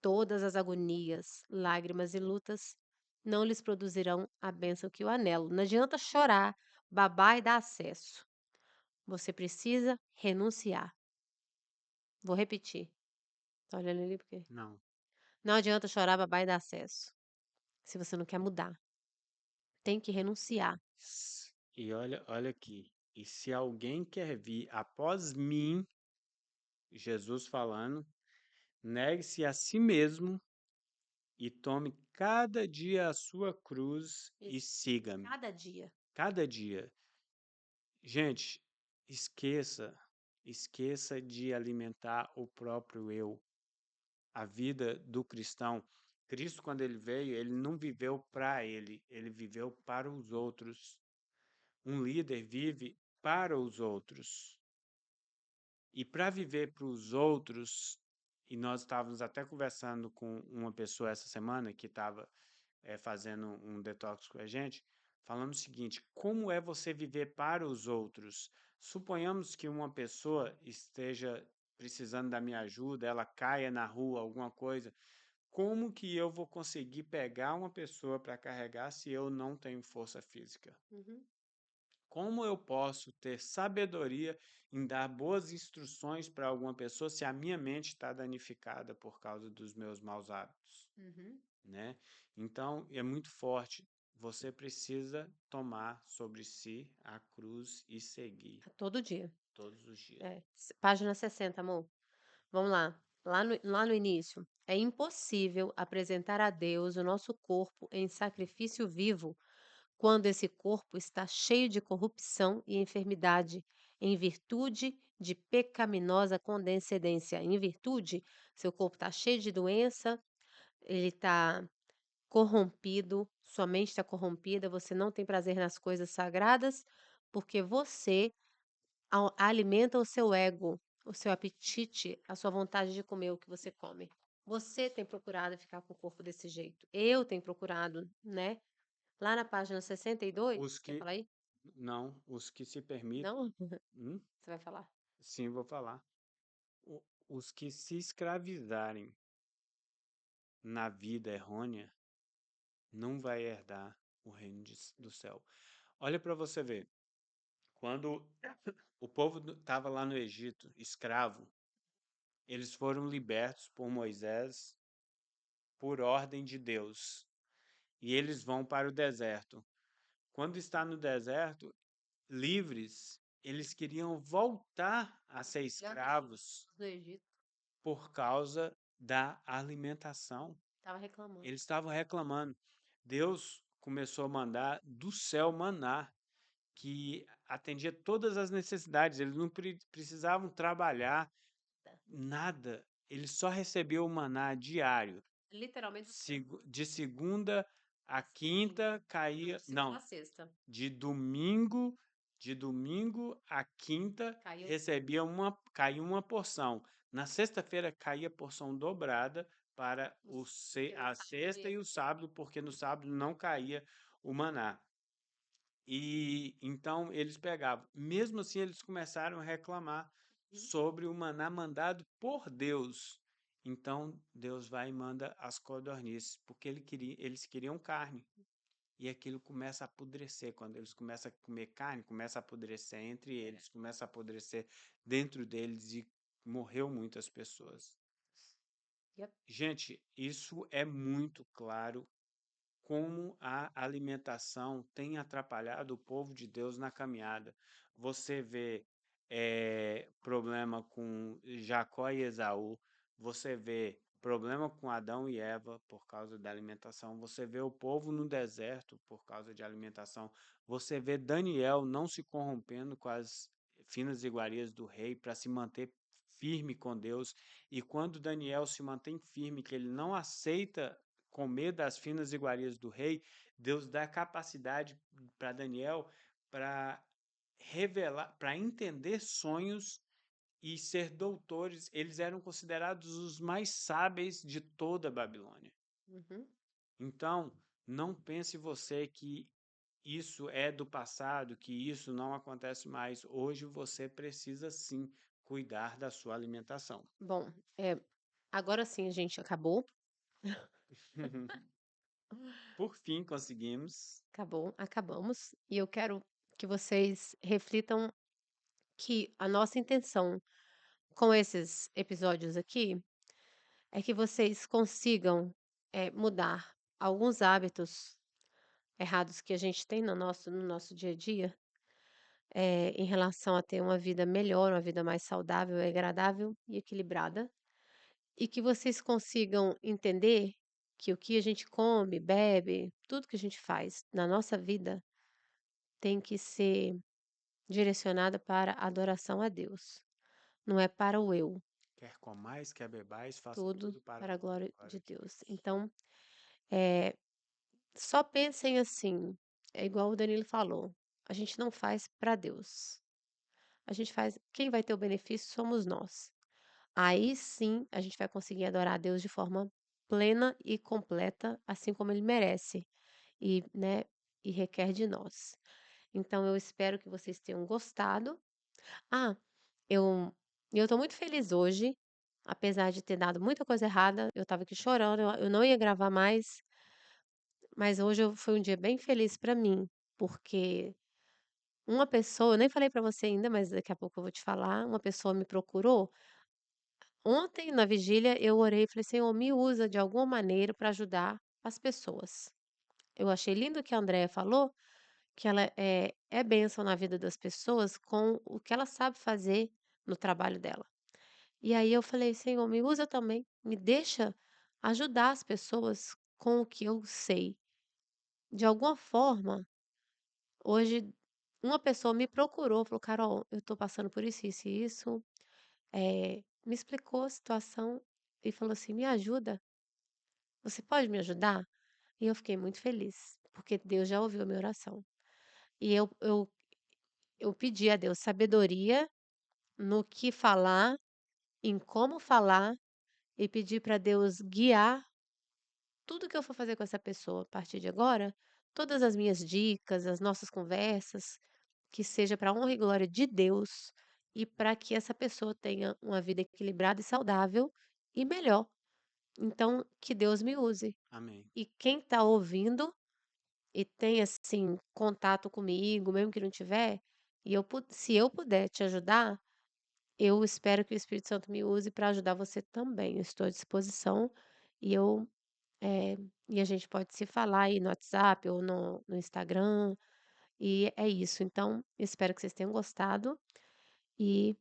Todas as agonias, lágrimas e lutas não lhes produzirão a bênção que o anelo. Não adianta chorar, babar e dar acesso. Você precisa renunciar. Vou repetir. Tá olhando ali por quê? Não. Não adianta chorar, babar e dar acesso. Se você não quer mudar, tem que renunciar. E olha aqui. E se alguém quer vir após mim, Jesus falando, negue-se a si mesmo e tome cada dia a sua cruz e Isso. siga-me. Cada dia. Cada dia. Gente, esqueça de alimentar o próprio eu. A vida do cristão, Cristo, quando ele veio, ele não viveu para ele, ele viveu para os outros. Um líder vive para os outros. E para viver para os outros, e nós estávamos até conversando com uma pessoa essa semana que estava fazendo um detox com a gente, falando o seguinte: como é você viver para os outros? Suponhamos que uma pessoa esteja precisando da minha ajuda, ela caia na rua, alguma coisa. Como que eu vou conseguir pegar uma pessoa para carregar se eu não tenho força física? Uhum. Como eu posso ter sabedoria em dar boas instruções para alguma pessoa se a minha mente está danificada por causa dos meus maus hábitos, Uhum. né? Então, é muito forte. Você precisa tomar sobre si a cruz e seguir Todo dia. todos os dias. É. Página 60, amor. Vamos lá. Lá no início. É impossível apresentar a Deus o nosso corpo em sacrifício vivo quando esse corpo está cheio de corrupção e enfermidade, em virtude de pecaminosa condescendência. Em virtude, seu corpo está cheio de doença, ele está corrompido, sua mente está corrompida, você não tem prazer nas coisas sagradas, porque você alimenta o seu ego, o seu apetite, a sua vontade de comer o que você come. Você tem procurado ficar com o corpo desse jeito. Eu tenho procurado, né? Lá na página 62, Os quer que falar aí? não, os que se permitem, Não? hum? Você vai falar. Sim, vou falar. Os que se escravizarem na vida errônea não vai herdar o reino do céu. Olha para você ver. Quando o povo estava lá no Egito, escravo, eles foram libertos por Moisés por ordem de Deus. E eles vão para o deserto. Quando está no deserto, livres, eles queriam voltar a ser escravos Do Egito. por causa da alimentação. Tava reclamando. Eles estavam reclamando. Deus começou a mandar do céu maná, que atendia todas as necessidades. Eles não precisavam trabalhar nada. Eles só recebiam o maná diário. Literalmente do céu. De segunda a Quinta. quinta Não, caía, de segunda não, a sexta. de domingo, de domingo a quinta Caiu caía uma porção. Na sexta-feira caía porção dobrada para porque no a sábado sexta ia. e o sábado, porque no sábado não caía o maná. E então eles pegavam. Mesmo assim, eles começaram a reclamar Uhum. sobre o maná mandado por Deus. Então Deus vai e manda as codornizes, porque eles queriam carne. E aquilo começa a apodrecer. Quando eles começam a comer carne, começa a apodrecer entre eles, começa a apodrecer dentro deles e morreu muitas pessoas. Yep. Gente, isso é muito claro como a alimentação tem atrapalhado o povo de Deus na caminhada. Você vê problema com Jacó e Esaú, você vê problema com Adão e Eva por causa da alimentação, você vê o povo no deserto por causa de alimentação, você vê Daniel não se corrompendo com as finas iguarias do rei para se manter firme com Deus, e quando Daniel se mantém firme, que ele não aceita comer das finas iguarias do rei, Deus dá capacidade para Daniel para revelar, para entender sonhos e ser doutores. Eles eram considerados os mais sábeis de toda a Babilônia. Uhum. Então, não pense você que isso é do passado, que isso não acontece mais. Hoje você precisa sim cuidar da sua alimentação. Bom, agora sim a gente acabou. Por fim, conseguimos. Acabamos. E eu quero que vocês reflitam que a nossa intenção com esses episódios aqui é que vocês consigam mudar alguns hábitos errados que a gente tem no nosso dia a dia, em relação a ter uma vida melhor, uma vida mais saudável, agradável e equilibrada. e que vocês consigam entender que o que a gente come, bebe, tudo que a gente faz na nossa vida tem que ser direcionada para adoração a Deus, não é para o eu, Quer comais, quer bebais, faça tudo tudo para para a a glória glória de de Deus. Deus. Então, eh, só pensem assim, é igual o Danilo falou, a gente não faz para Deus, a gente faz, quem vai ter o benefício somos nós. Aí sim a gente vai conseguir adorar a Deus de forma plena e completa, assim como ele merece e, né, e requer de nós. Então eu espero que vocês tenham gostado. Ah, eu eu tô muito feliz hoje, apesar de ter dado muita coisa errada, eu estava aqui chorando, eu não ia gravar mais, mas hoje foi um dia bem feliz para mim, porque uma pessoa, eu nem falei para você ainda, mas daqui a pouco eu vou te falar, uma pessoa me procurou. Ontem, na vigília, eu orei e falei: "Senhor, me usa de alguma maneira para ajudar as pessoas". Eu achei lindo o que a Andrea falou, que ela é bênção na vida das pessoas com o que ela sabe fazer no trabalho dela. E aí eu falei: "Senhor, me usa também, me deixa ajudar as pessoas com o que eu sei". De alguma forma, hoje uma pessoa me procurou, falou: "Carol, eu estou passando por isso e isso", me explicou a situação e falou assim: "Me ajuda, você pode me ajudar?". E eu fiquei muito feliz, porque Deus já ouviu a minha oração. E eu pedi a Deus sabedoria no que falar, em como falar, e pedi para Deus guiar tudo que eu for fazer com essa pessoa a partir de agora, todas as minhas dicas, as nossas conversas, que seja para honra e glória de Deus e para que essa pessoa tenha uma vida equilibrada e saudável e melhor. Então, que Deus me use. Amém. E quem está ouvindo e tem, assim, contato comigo, mesmo que não tiver, e se eu puder te ajudar, eu espero que o Espírito Santo me use para ajudar você também. Eu estou à disposição e eu, eh, e a gente pode se falar aí no WhatsApp ou no Instagram, e é isso. Então, espero que vocês tenham gostado e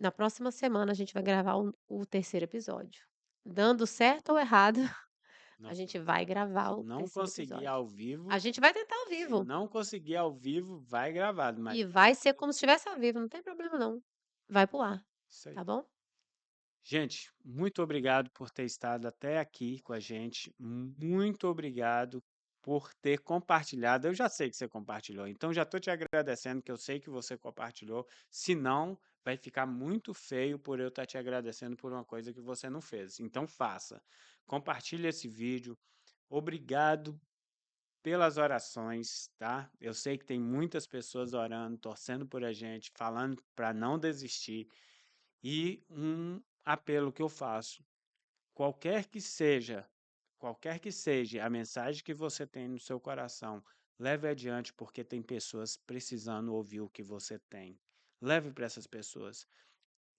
na próxima semana a gente vai gravar o terceiro episódio. Dando certo ou errado, a Nós gente vai gravar Se o não terceiro conseguir episódio. ao A vivo, gente vai tentar ao se vivo. não conseguir ao vivo, vai gravado, mas E vai ser como se estivesse ao vivo, não tem problema não. Vai pro ar, isso aí. tá bom? Gente, muito obrigado por ter estado até aqui com a gente. Muito obrigado por ter compartilhado. Eu já sei que você compartilhou, então já estou te agradecendo, que eu sei que você compartilhou. Se não, vai ficar muito feio por eu estar te agradecendo por uma coisa que você não fez. Então faça. Compartilhe esse vídeo. Obrigado pelas orações, tá? Eu sei que tem muitas pessoas orando, torcendo por a gente, falando para não desistir. E um apelo que eu faço, qualquer que seja, qualquer que seja a mensagem que você tem no seu coração, leve adiante porque tem pessoas precisando ouvir o que você tem. Leve para essas pessoas.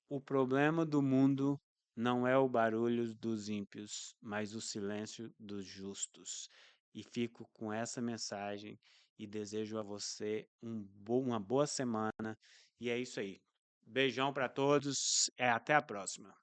O problema do mundo não é o barulho dos ímpios, mas o silêncio dos justos. E fico com essa mensagem e desejo a você uma boa semana. E é isso aí. Beijão para todos. Até a próxima.